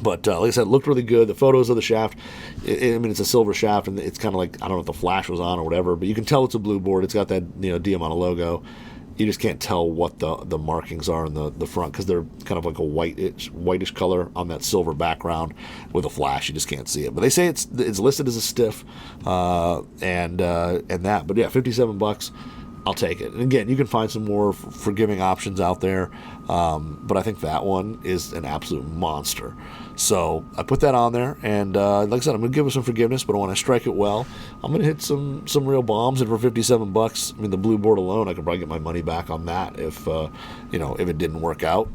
But like I said, it looked really good. The photos of the shaft, I mean, it's a silver shaft, and it's kind of like, I don't know if the flash was on or whatever, but you can tell it's a blue board. It's got that, you know, Diamante logo. You just can't tell what the markings are in the front, because they're kind of like a whitish color on that silver background with a flash. You just can't see it. But they say it's listed as a stiff, and that. But yeah, $57. I'll take it. And again, you can find some more forgiving options out there, but I think that one is an absolute monster. So I put that on there, and like I said, I'm going to give it some forgiveness, but when I strike it well, I'm going to hit some real bombs. And for $57, I mean, the blue board alone, I could probably get my money back on that if it didn't work out.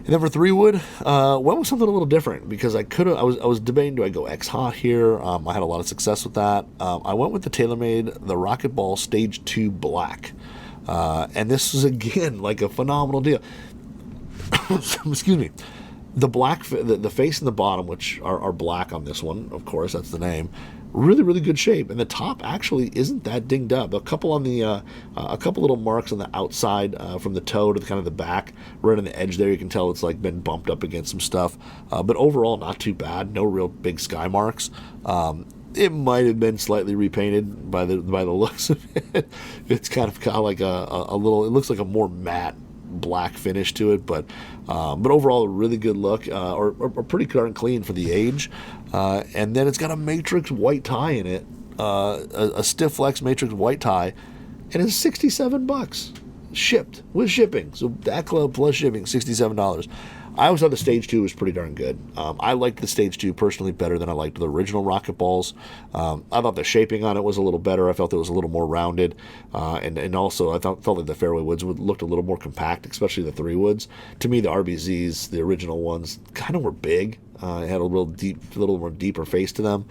And then for 3-wood, went with something a little different, because I was debating, do I go X-Hot here? I had a lot of success with that. I went with the TaylorMade, the Rocket Ball Stage 2 Black. And this was, again, like a phenomenal deal. Excuse me. The black, the face and the bottom, which are black on this one, of course, that's the name. Really, really good shape, and the top actually isn't that dinged up. A couple little marks on the outside from the toe to kind of the back, right on the edge there. You can tell it's like been bumped up against some stuff, but overall not too bad. No real big sky marks. It might have been slightly repainted by the looks of it. It's kind of got like a little. It looks like a more matte black finish to it, but overall a really good look, or pretty darn clean for the age. And then it's got a matrix white tie in it, a stiff flex matrix white tie, and it's $67 shipped with shipping. So that club plus shipping, $67. I always thought the Stage 2 was pretty darn good. I liked the Stage 2 personally better than I liked the original Rocket Balls. I thought the shaping on it was a little better. I felt it was a little more rounded. And also I felt like the fairway woods looked a little more compact, especially the 3-woods. To me, the RBZs, the original ones, kind of were big. It had a little more deeper face to them.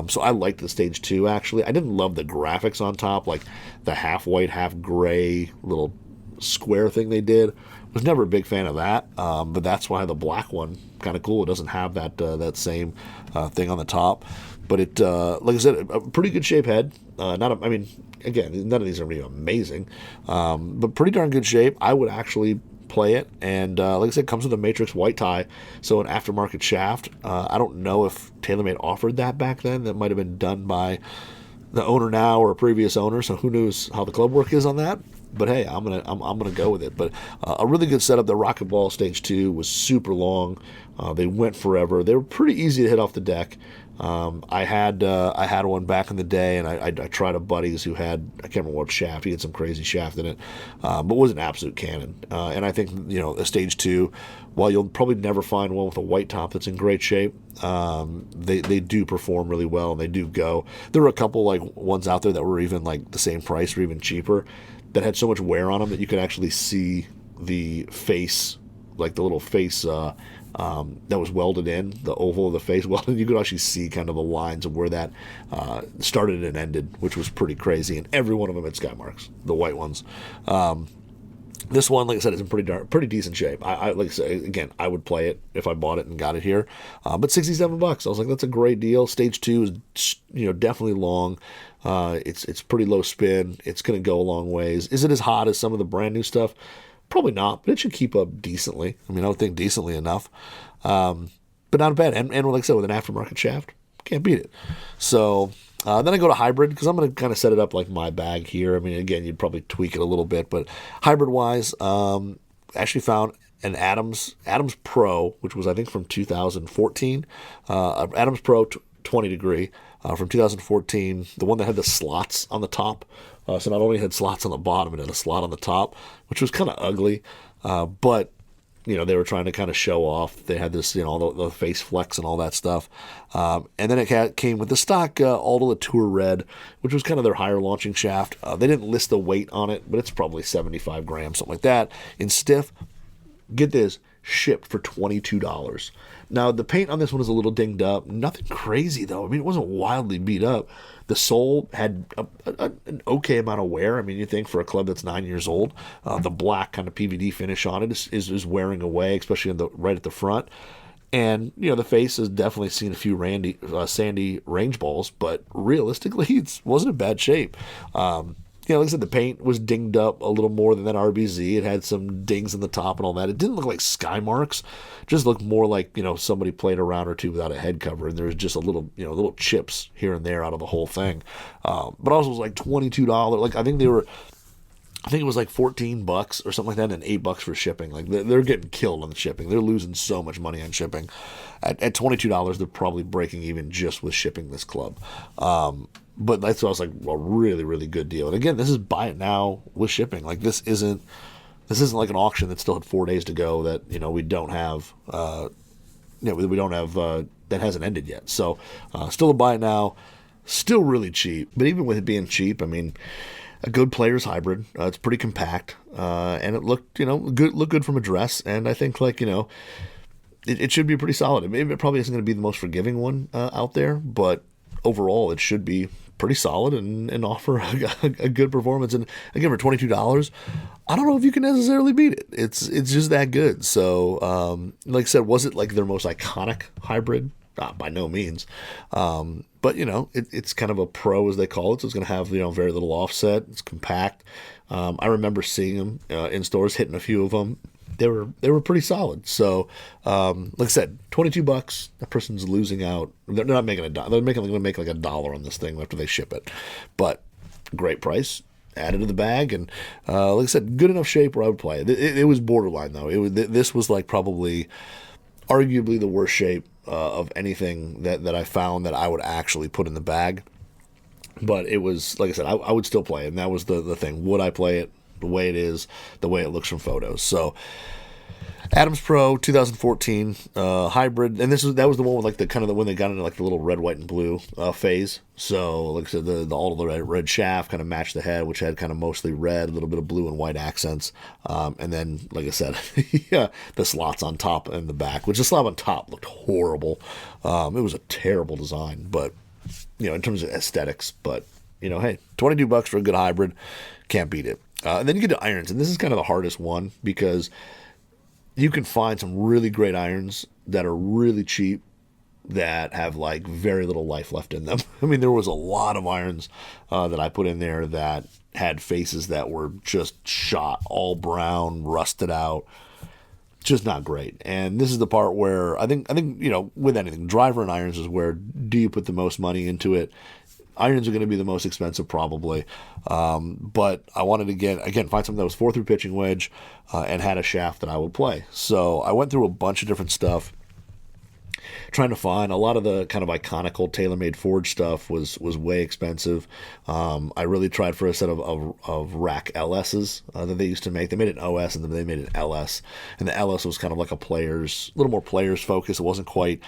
So I liked the Stage 2, actually. I didn't love the graphics on top, like the half white, half gray little square thing they did. Was never a big fan of that, but that's why the black one, kind of cool. It doesn't have that same thing on the top, but it, like I said, a pretty good shape head. Again, none of these are going to be amazing, but pretty darn good shape. I would actually play it, and like I said, it comes with a matrix white tie, so an aftermarket shaft. I don't know if TaylorMade offered that back then. That might have been done by the owner now or a previous owner, so who knows how the club work is on that. But hey, I'm gonna go with it. But a really good setup. The Rocket Ball Stage 2 was super long. They went forever. They were pretty easy to hit off the deck. I had one back in the day, and I tried a buddy's who had, I can't remember what shaft. He had some crazy shaft in it, but was an absolute cannon. And I think a stage 2, while you'll probably never find one with a white top that's in great shape, they do perform really well, and they do go. There were a couple like ones out there that were even like the same price or even cheaper, that had so much wear on them that you could actually see the face, like the little face that was welded in, the oval of the face welded. You could actually see kind of the lines of where that started and ended, which was pretty crazy. And every one of them had sky marks, the white ones. This one, like I said, is in pretty decent shape. I like I say again, I would play it if I bought it and got it here. But $67, I was like, that's a great deal. Stage 2 is definitely long. It's pretty low spin. It's going to go a long ways. Is it as hot as some of the brand new stuff? Probably not, but it should keep up decently. I mean, I would think decently enough. But not bad. And like I said, with an aftermarket shaft, can't beat it. So then I go to hybrid, because I'm going to kind of set it up like my bag here. I mean, again, you'd probably tweak it a little bit, but hybrid-wise, actually found an Adams Pro, which was, I think, from 2014. Adams Pro 20 degree from 2014, the one that had the slots on the top. So not only had slots on the bottom, it had a slot on the top, which was kind of ugly. But they were trying to kind of show off. They had this, all the face flex and all that stuff. And then it came with the stock Alta Tour Red, which was kind of their higher launching shaft. They didn't list the weight on it, but it's probably 75 grams, something like that. In stiff, get this, shipped for $22. Now, the paint on this one is a little dinged up. Nothing crazy, though. I mean, it wasn't wildly beat up. The sole had an okay amount of wear. I mean, you think for a club that's 9 years old, the black kind of PVD finish on it is wearing away, especially right at the front. And, the face has definitely seen a few sandy range balls, but realistically, it wasn't in bad shape. Like I said, the paint was dinged up a little more than that RBZ. It had some dings in the top and all that. It didn't look like sky marks. It just looked more like, somebody played a round or two without a head cover, and there was just a little, little chips here and there out of the whole thing. But also it was like $22. Like, I think it was like $14 or something like that, and $8 for shipping. Like, they're getting killed on the shipping. They're losing so much money on shipping. At $22, they're probably breaking even just with shipping this club. But that's what I was like, a really, really good deal. And again, this is buy it now with shipping. Like, this isn't like an auction that still had 4 days to go that we don't have. That hasn't ended yet. So still a buy it now, still really cheap. But even with it being cheap, I mean, a good player's hybrid. It's pretty compact, and it looked good from a dress. And I think it should be pretty solid. Maybe it probably isn't going to be the most forgiving one out there, but overall it should be pretty solid and offer a good performance. And again, for $22, I don't know if you can necessarily beat it. It's just that good. So like I said, was it like their most iconic hybrid? By no means. But it's kind of a pro, as they call it. So it's going to have very little offset. It's compact. I remember seeing them in stores, hitting a few of them. They were pretty solid. So, like I said, $22. That person's losing out. They're not making they're going to make like $1 on this thing after they ship it. But great price. Added to the bag, and like I said, good enough shape where I would play it. It was borderline though. This was like probably, arguably the worst shape of anything that I found that I would actually put in the bag. But it was, like I said, I would still play it, and that was the thing. Would I play it the way it is, the way it looks from photos? So Adams Pro 2014 hybrid, and that was the one with like the kind of when they got into like the little red, white, and blue phase. So like I said, the all of the red shaft kind of matched the head, which had kind of mostly red, a little bit of blue and white accents, and then like I said, the slots on top and the back, which the slot on top looked horrible. It was a terrible design, but in terms of aesthetics, but hey, $22 for a good hybrid, can't beat it. And then you get to irons, and this is kind of the hardest one because you can find some really great irons that are really cheap that have like very little life left in them. I mean, there was a lot of irons that I put in there that had faces that were just shot all brown, rusted out, just not great. And this is the part where I think with anything, driver and irons is where do you put the most money into it? Irons are going to be the most expensive probably, but I wanted to again find something that was 4-through pitching wedge and had a shaft that I would play. So I went through a bunch of different stuff, trying to find a lot of the kind of iconical TaylorMade Forge stuff was way expensive. I really tried for a set of rack LSs that they used to make. They made an OS and then they made an LS, and the LS was kind of like a little more players focused. It wasn't quite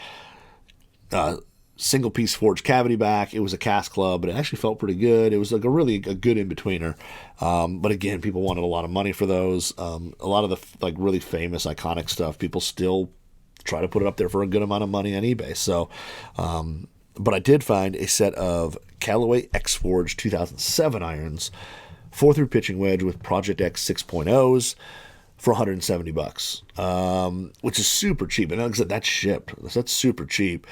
single piece forged cavity back. It was a cast club, but it actually felt pretty good. It was like a good in-betweener. But again, people wanted a lot of money for those. A lot of the like really famous iconic stuff, people still try to put it up there for a good amount of money on eBay. So, but I did find a set of Callaway X-Forged 2007 irons, 4-through pitching wedge with Project X 6.0s for $170, which is super cheap. And like I said, that's shipped. That's super cheap.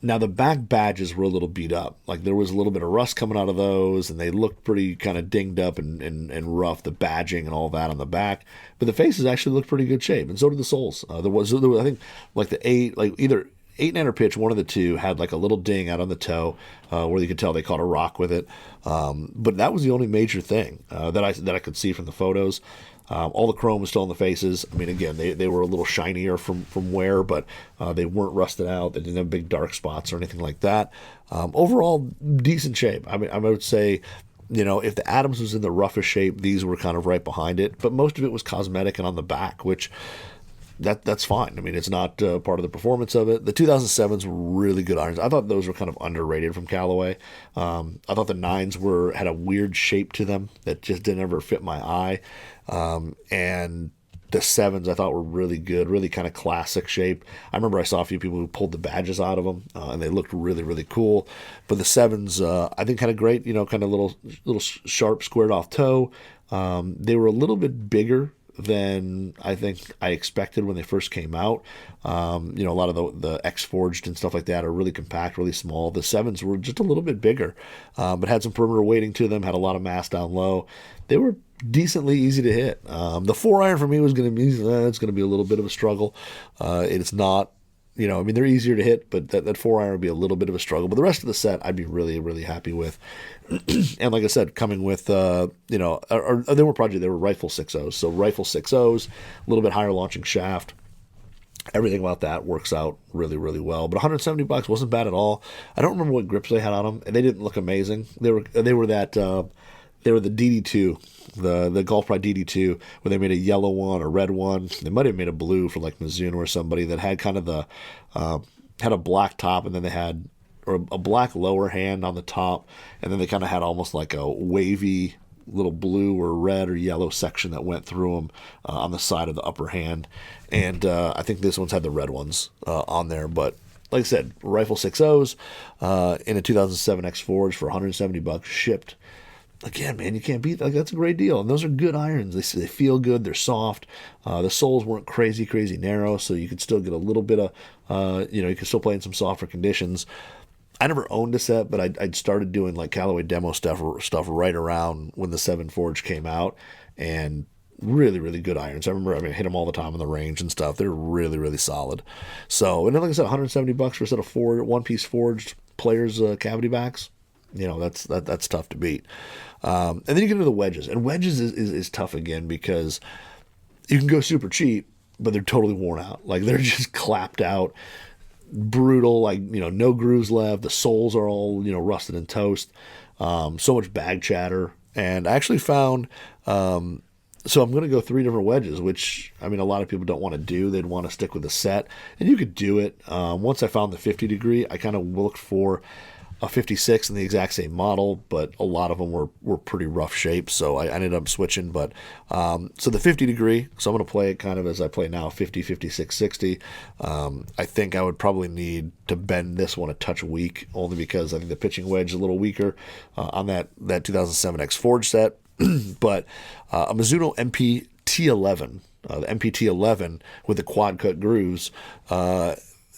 Now, the back badges were a little beat up. Like, there was a little bit of rust coming out of those, and they looked pretty kind of dinged up and rough, the badging and all that on the back. But the faces actually looked pretty good shape, and so did the soles. There was, I think, like either 8-9 or pitch, one of the two had like a little ding out on the toe where you could tell they caught a rock with it. But that was the only major thing that I could see from the photos. All the chrome was still on the faces. I mean, again, they were a little shinier from wear, but they weren't rusted out. They didn't have big dark spots or anything like that. Overall, decent shape. I mean, I would say, if the Adams was in the roughest shape, these were kind of right behind it. But most of it was cosmetic and on the back, which that's fine. I mean, it's not part of the performance of it. The 2007s were really good irons. I thought those were kind of underrated from Callaway. I thought the 9s had a weird shape to them that just didn't ever fit my eye. And the 7s I thought were really good, really kind of classic shape. I remember I saw a few people who pulled the badges out of them, and they looked really, really cool. But the 7s, I think, had a great, kind of little sharp, squared off toe. They were a little bit bigger than I think I expected when they first came out. A lot of the X-Forged and stuff like that are really compact, really small. The 7s were just a little bit bigger, but had some perimeter weighting to them, had a lot of mass down low. They were decently easy to hit. The 4-iron for me was going to be, it's going to be a little bit of a struggle. It's not, they're easier to hit, but that 4-iron would be a little bit of a struggle. But the rest of the set, I'd be really, really happy with. And like I said, coming with, they were rifle 6.0s. So rifle 6.0s, a little bit higher launching shaft. Everything about that works out really, really well. But $170 wasn't bad at all. I don't remember what grips they had on them, and they didn't look amazing. They were the DD2, the Golf Pride DD2, where they made a yellow one, a red one. They might have made a blue for like Mizuno or somebody that had kind of had a black top, and then they had a black lower hand on the top, and then they kind of had almost like a wavy little blue or red or yellow section that went through them on the side of the upper hand. And I think this one's had the red ones on there, but like I said, rifle 6.0s in a 2007 X Forge for $170 shipped. Again, man, you can't beat that. That's a great deal. And those are good irons. They feel good. They're soft. The soles weren't crazy narrow, so you could still get a little bit of, you could still play in some softer conditions. I never owned a set, but I'd started doing like Callaway demo stuff right around when the 7 Forge came out, and really, really good irons. I hit them all the time on the range and stuff. They're really, really solid. So, and then like I said, $170 for a set of one-piece forged players cavity backs. That's tough to beat. And then you get into the wedges, and wedges is tough again because you can go super cheap, but they're totally worn out. Like, they're just clapped out, brutal, like, no grooves left. The soles are all, rusted and toast. So much bag chatter. And I actually found, so I'm going to go 3 different wedges, which, a lot of people don't want to do. They'd want to stick with a set, and you could do it. Once I found the 50 degree, I kind of looked for a 56 in the exact same model, but a lot of them were pretty rough shape, so I ended up switching. But so the 50 degree, so I'm going to play it kind of as I play now, 50, 56, 60. I think I would probably need to bend this one a touch weak, only because I think the pitching wedge is a little weaker on that 2007 X Forge set. But a Mizuno MP T11, the MP T11 with the quad cut grooves,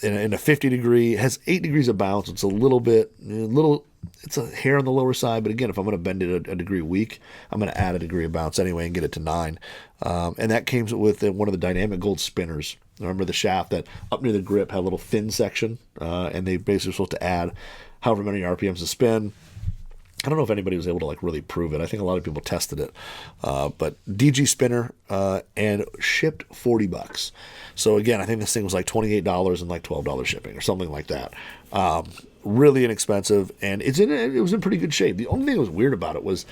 in a 50 degree, has 8 degrees of bounce. It's it's a hair on the lower side, but again, if I'm going to bend it a degree weak, I'm going to add a degree of bounce anyway and get it to 9. And that came with one of the dynamic gold spinners. Remember the shaft that up near the grip had a little fin section, and they basically were supposed to add however many RPMs to spin. I don't know if anybody was able to like really prove it. I think a lot of people tested it, but DG spinner and shipped $40. So again, I think this thing was like $28 and like $12 shipping or something like that. Really inexpensive, and it was in pretty good shape. The only thing that was weird about it was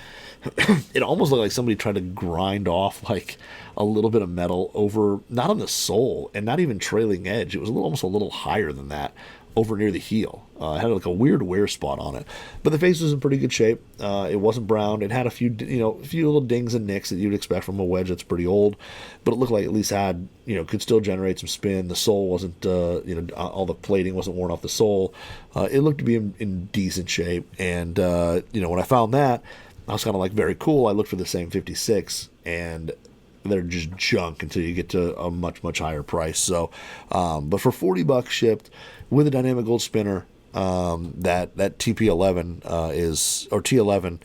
it almost looked like somebody tried to grind off like a little bit of metal over, not on the sole and not even trailing edge. It was almost a little higher than that, over near the heel. It had like a weird wear spot on it, but the face was in pretty good shape. It wasn't brown. It had a few little dings and nicks that you'd expect from a wedge that's pretty old, but it looked like at least had, could still generate some spin. The sole wasn't, all the plating wasn't worn off the sole. It looked to be in decent shape, and when I found that, I was kind of like, very cool. I looked for the same 56, and they're just junk until you get to a much, much higher price. So, but for $40 shipped with a dynamic gold spinner, that TP11 or T11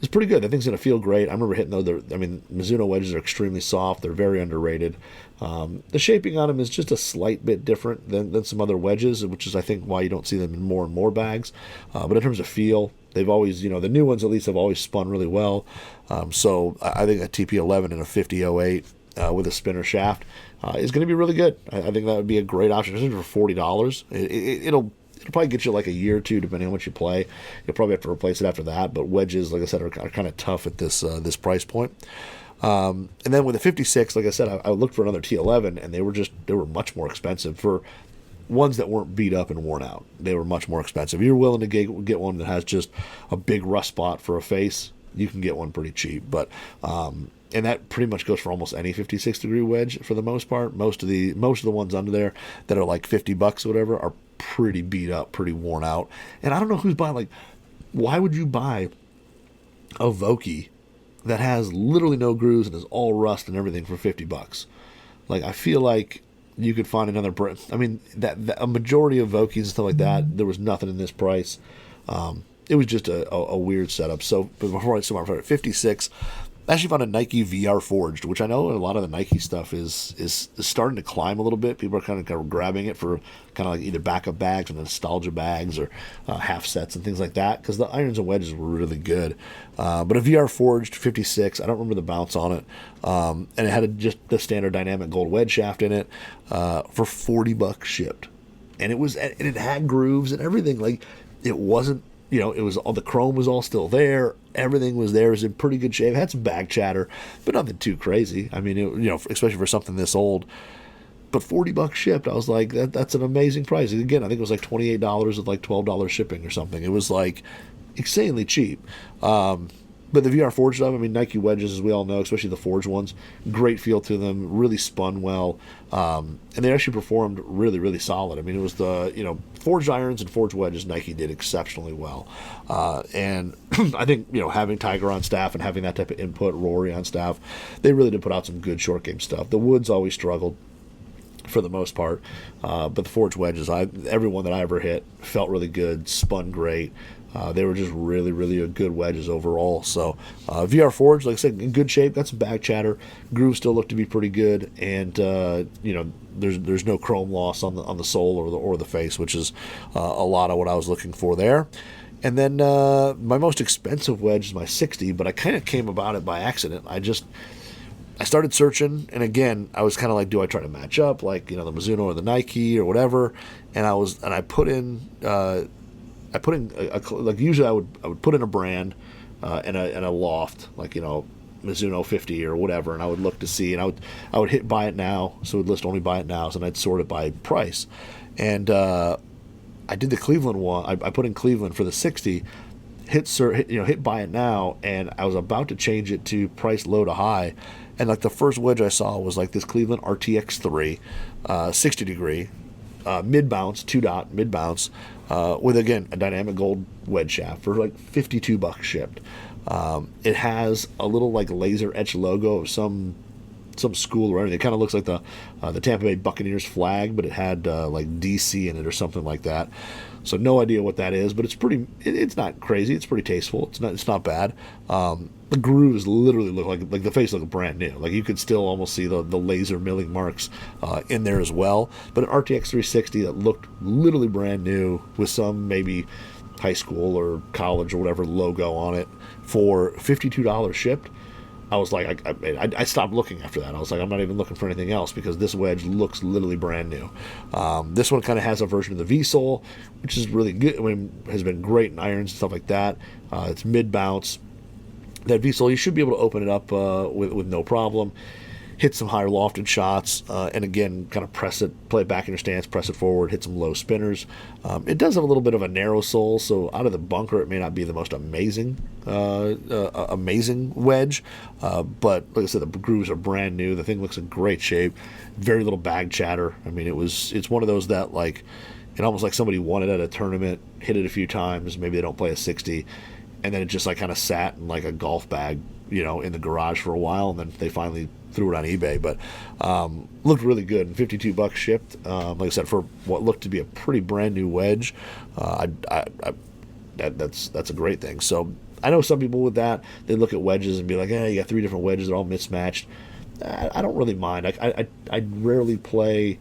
is pretty good. That thing's going to feel great. I remember hitting those. Mizuno wedges are extremely soft. They're very underrated. The shaping on them is just a slight bit different than some other wedges, which is, I think, why you don't see them in more and more bags. But in terms of feel, they've always, the new ones at least have always spun really well. So I think a TP11 and a 5008 with a spinner shaft is going to be really good. I think that would be a great option, especially for $40. It'll probably get you like a year or two, depending on what you play. You'll probably have to replace it after that. But wedges, like I said, are kind of tough at this price point. And then with the 56, like I said, I looked for another T11, and they were much more expensive for ones that weren't beat up and worn out. They were much more expensive. If you're willing to get one that has just a big rust spot for a face, you can get one pretty cheap. But and that pretty much goes for almost any 56 degree wedge for the most part. Most of the ones under there that are like $50 or whatever are pretty beat up, pretty worn out. And I don't know who's buying, like, why would you buy a Vokey that has literally no grooves and is all rust and everything for $50? Like, I feel like you could find another brand. I mean, that a majority of Vokeys and stuff like that, there was nothing in this price. It was just a weird setup. So before I start at 56, I actually found a Nike VR Forged, which I know a lot of the Nike stuff is starting to climb a little bit. People are kind of grabbing it for kind of like either backup bags or nostalgia bags or half sets and things like that, because the irons and wedges were really good. But a VR Forged 56, I don't remember the bounce on it, and it had just the standard dynamic gold wedge shaft in it for $40 shipped, and it had grooves and everything. Like, it wasn't. It was all, the chrome was all still there. Everything was there. It was in pretty good shape. It had some bag chatter, but nothing too crazy. I mean, especially for something this old. But $40 shipped, I was like, that's an amazing price. Again, I think it was like $28 with like $12 shipping or something. It was like insanely cheap. But the VR Forged stuff, Nike wedges, as we all know, especially the Forged ones, great feel to them, really spun well, and they actually performed really, really solid. It was the, Forged irons and Forged wedges, Nike did exceptionally well. And I think, having Tiger on staff and having that type of input, Rory on staff, they really did put out some good short game stuff. The Woods always struggled for the most part, but the Forged wedges, every one that I ever hit felt really good, spun great. They were just really, really good wedges overall. So VR Forged, like I said, in good shape. Got some back chatter. Grooves still look to be pretty good, and there's no chrome loss on the sole or the face, which is a lot of what I was looking for there. And then my most expensive wedge is my 60, but I kind of came about it by accident. I started searching, and again, I was kind of like, do I try to match up, like, the Mizuno or the Nike or whatever? And I put in. Like, usually I would put in a brand and a loft, like, Mizuno 50 or whatever, and I would look to see, and I would hit buy it now, so it would list only buy it now, so then I'd sort it by price. And I did the Cleveland one. I put in Cleveland for the 60, hit buy it now, and I was about to change it to price low to high, and like the first wedge I saw was like this Cleveland RTX 3, 60 degree, mid bounce, 2-dot mid bounce, with, again, a dynamic gold wedge shaft for like $52 shipped. It has a little like laser etched logo of some school or anything. It kind of looks like the Tampa Bay Buccaneers flag, but it had like DC in it or something like that. So no idea what that is, but it's not crazy. It's pretty tasteful. It's not bad. The grooves literally look like the face looked brand new. Like, you could still almost see the laser milling marks in there as well. But an RTX 360 that looked literally brand new with some maybe high school or college or whatever logo on it for $52 shipped. I was like, I stopped looking after that. I was like, I'm not even looking for anything else because this wedge looks literally brand new. This one kind of has a version of the V-sole, which is really good. I mean, has been great in irons and stuff like that. It's mid-bounce. That V-sole, you should be able to open it up with no problem. Hit some higher lofted shots, and again, kind of press it, play it back in your stance, press it forward, hit some low spinners. It does have a little bit of a narrow sole, so out of the bunker, it may not be the most amazing wedge, but like I said, the grooves are brand new. The thing looks in great shape. Very little bag chatter. I mean, it's one of those that like, it almost like somebody won it at a tournament, hit it a few times, maybe they don't play a 60, and then it just like kind of sat in like a golf bag, in the garage for a while, and then they finally threw it on eBay. But looked really good, and $52 shipped. Like I said, for what looked to be a pretty brand new wedge, that's a great thing. So I know some people with that, they look at wedges and be like, you got 3 different wedges, they're all mismatched. I don't really mind. I rarely play.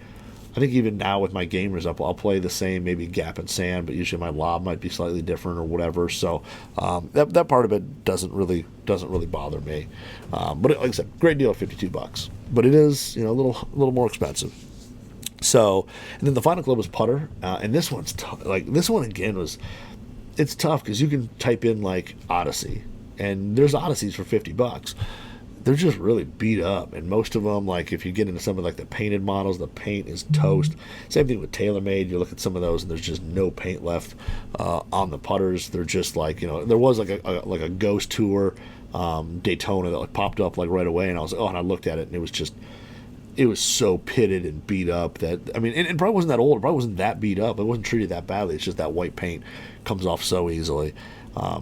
I think even now with my gamers up, I'll play the same, maybe gap and sand, but usually my lob might be slightly different or whatever. So that part of it doesn't really bother me. But like I said, great deal at $52. But it is a little more expensive. So, and then the final club was putter, and this one's this one again it's tough because you can type in like Odyssey, and there's Odysseys for $50. They're just really beat up, and most of them, like if you get into some of like the painted models, the paint is toast. Same thing with TaylorMade. You look at some of those, and there's just no paint left on the putters. They're just like there was like a Ghost Tour Daytona that like popped up like right away, and I was and I looked at it, and it was so pitted and beat up that it probably wasn't that old. It probably wasn't that beat up. It wasn't treated that badly. It's just that white paint comes off so easily.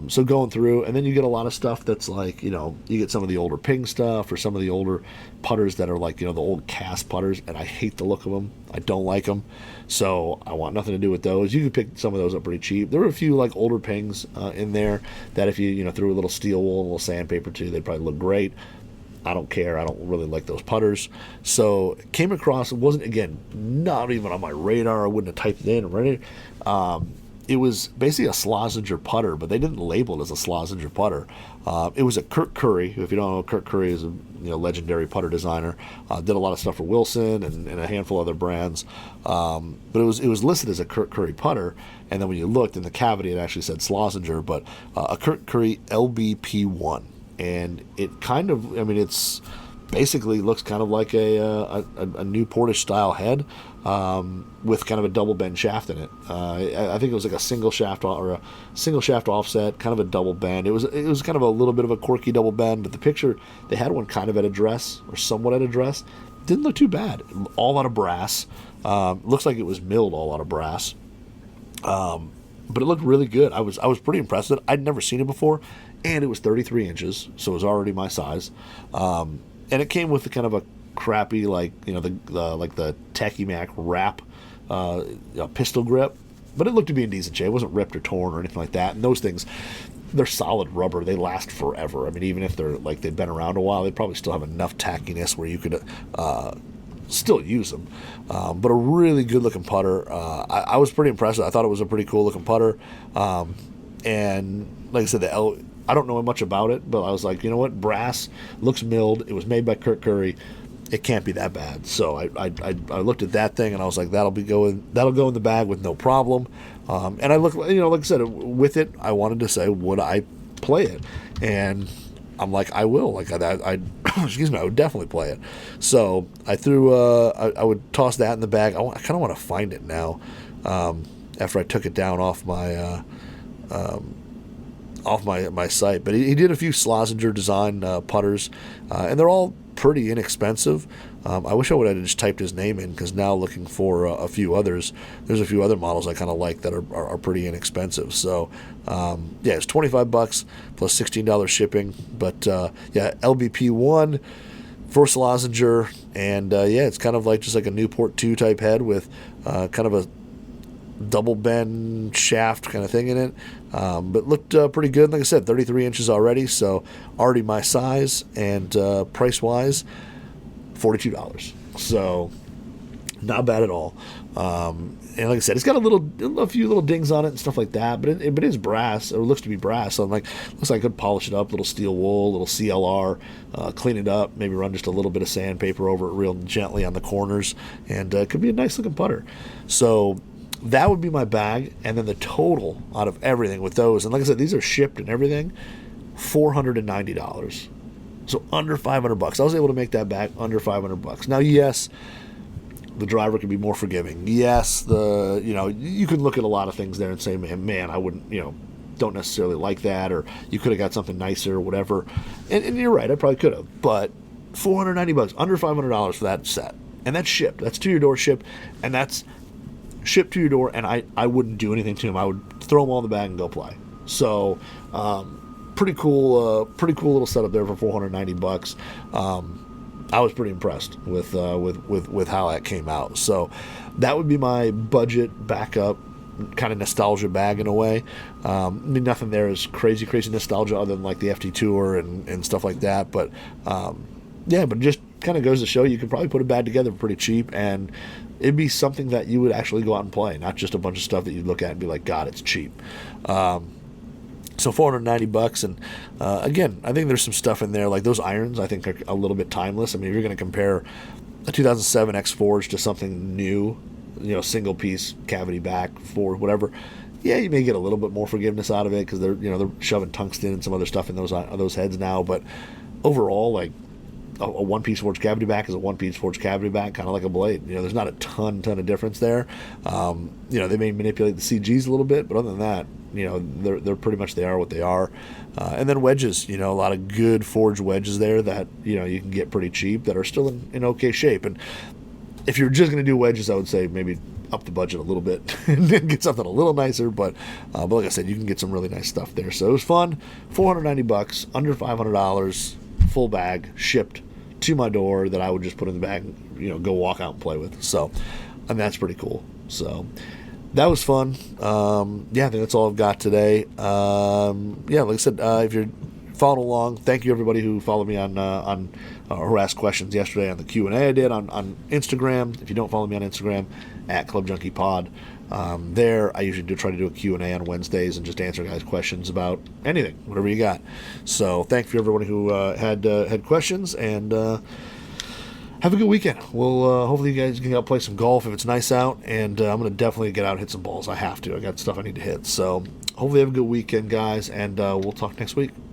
So going through, and then you get a lot of stuff that's like, you get some of the older ping stuff or some of the older putters that are like, the old cast putters, and I hate the look of them. I don't like them. So I want nothing to do with those. You can pick some of those up pretty cheap. There were a few like older pings in there that if you, threw a little steel wool and a little sandpaper to, they'd probably look great. I don't care. I don't really like those putters. So came across, it wasn't, again, not even on my radar. I wouldn't have typed it in or anything. It was basically a Slazenger putter, but they didn't label it as a Slazenger putter. It was a Kurt Curry. If you don't know, Kurt Curry is a legendary putter designer. Did a lot of stuff for Wilson and a handful of other brands. But it was listed as a Kurt Curry putter, and then when you looked in the cavity, it actually said Slazenger, but a Kurt Curry LBP1. And it kind of, it's basically looks kind of like a Newportish style head with kind of a double bend shaft in it. I think it was like a single shaft offset, kind of a double bend. It was kind of a little bit of a quirky double bend, but the picture, they had one kind of at address or somewhat at address. Didn't look too bad. All out of brass. Looks like it was milled all out of brass. But it looked really good. I was pretty impressed with it. I'd never seen it before, and it was 33 inches, so it was already my size. And it came with kind of a crappy, like the Techie Mac wrap pistol grip, but it looked to be in decent shape. It wasn't ripped or torn or anything like that. And those things, they're solid rubber. They last forever. Even if they're like they've been around a while, they probably still have enough tackiness where you could still use them. But a really good looking putter. I was pretty impressed. I thought it was a pretty cool looking putter. And like I said, I don't know much about it, but I was like, you know what, brass, looks milled. It was made by Kurt Curry. It can't be that bad. So I looked at that thing and I was like, that'll go in the bag with no problem. And I looked, like I said, with it, I wanted to say, would I play it? And I'm like, I will. Like I excuse me, I would definitely play it. So I threw, I would toss that in the bag. I kind of want to find it now. After I took it down off my site, but he did a few Slazenger design putters, and they're all pretty inexpensive. I wish I would have just typed his name in, because now looking for a few others, there's a few other models I kind of like that are pretty inexpensive. So it's $25 plus $16 shipping. But LBP1 for Slazenger, and it's kind of like just like a Newport 2 type head with kind of a double bend shaft kind of thing in it, but looked pretty good. Like I said, 33 inches already, so already my size, and price wise, $42. So Not bad at all. And like I said, it's got a few little dings on it and stuff like that, but it is brass, or it looks to be brass. So looks like I could polish it up, little steel wool, little CLR, clean it up, maybe run just a little bit of sandpaper over it real gently on the corners, and it could be a nice looking putter. So that would be my bag, and then the total out of everything with those, and like I said, these are shipped and everything, $490. So under $500. I was able to make that bag under $500. Now, yes, the driver can be more forgiving. Yes, you can look at a lot of things there and say, man, I wouldn't, don't necessarily like that, or you could have got something nicer or whatever. And you're right, I probably could have. But $490, under $500 for that set. And that's shipped. That's to your door shipped. And that's shipped to your door, and I wouldn't do anything to them. I would throw them all in the bag and go play. So, pretty cool little setup there for $490. I was pretty impressed with how that came out. So that would be my budget backup kind of nostalgia bag in a way. Nothing there is crazy nostalgia other than like the FT Tour and stuff like that. But but it just kind of goes to show you can probably put a bag together pretty cheap, and it'd be something that you would actually go out and play, not just a bunch of stuff that you'd look at and be like, God, it's cheap. So $490, and again, I think there's some stuff in there, like those irons I think are a little bit timeless. I mean, if you're going to compare a 2007 X Forge to something new, single piece cavity back for whatever, yeah, you may get a little bit more forgiveness out of it because they're shoving tungsten and some other stuff in those heads now, but overall, like a one-piece forged cavity back is a one-piece forged cavity back, kind of like a blade. There's not a ton of difference there. They may manipulate the CGs a little bit, but other than that, they're pretty much, they are what they are. And then wedges, a lot of good forged wedges there that you can get pretty cheap that are still in okay shape. And if you're just going to do wedges, I would say maybe up the budget a little bit and get something a little nicer. But like I said, you can get some really nice stuff there. So it was fun. $490, under $500, full bag, shipped to my door that I would just put in the bag and go walk out and play with. So, and that's pretty cool. So that was fun. I think that's all I've got today. Like I said, if you're following along, thank you everybody who followed me on who asked questions yesterday on the Q&A I did on Instagram. If you don't follow me on Instagram, at Club Junkie Pod, there I usually try to do a Q&A on Wednesdays and just answer guys' questions about anything, whatever you got. So thank you everyone who had questions, and have a good weekend. We'll hopefully you guys can out play some golf if it's nice out, and I'm going to definitely get out and hit some balls. I have to. I got stuff I need to hit. So hopefully have a good weekend, guys, and we'll talk next week.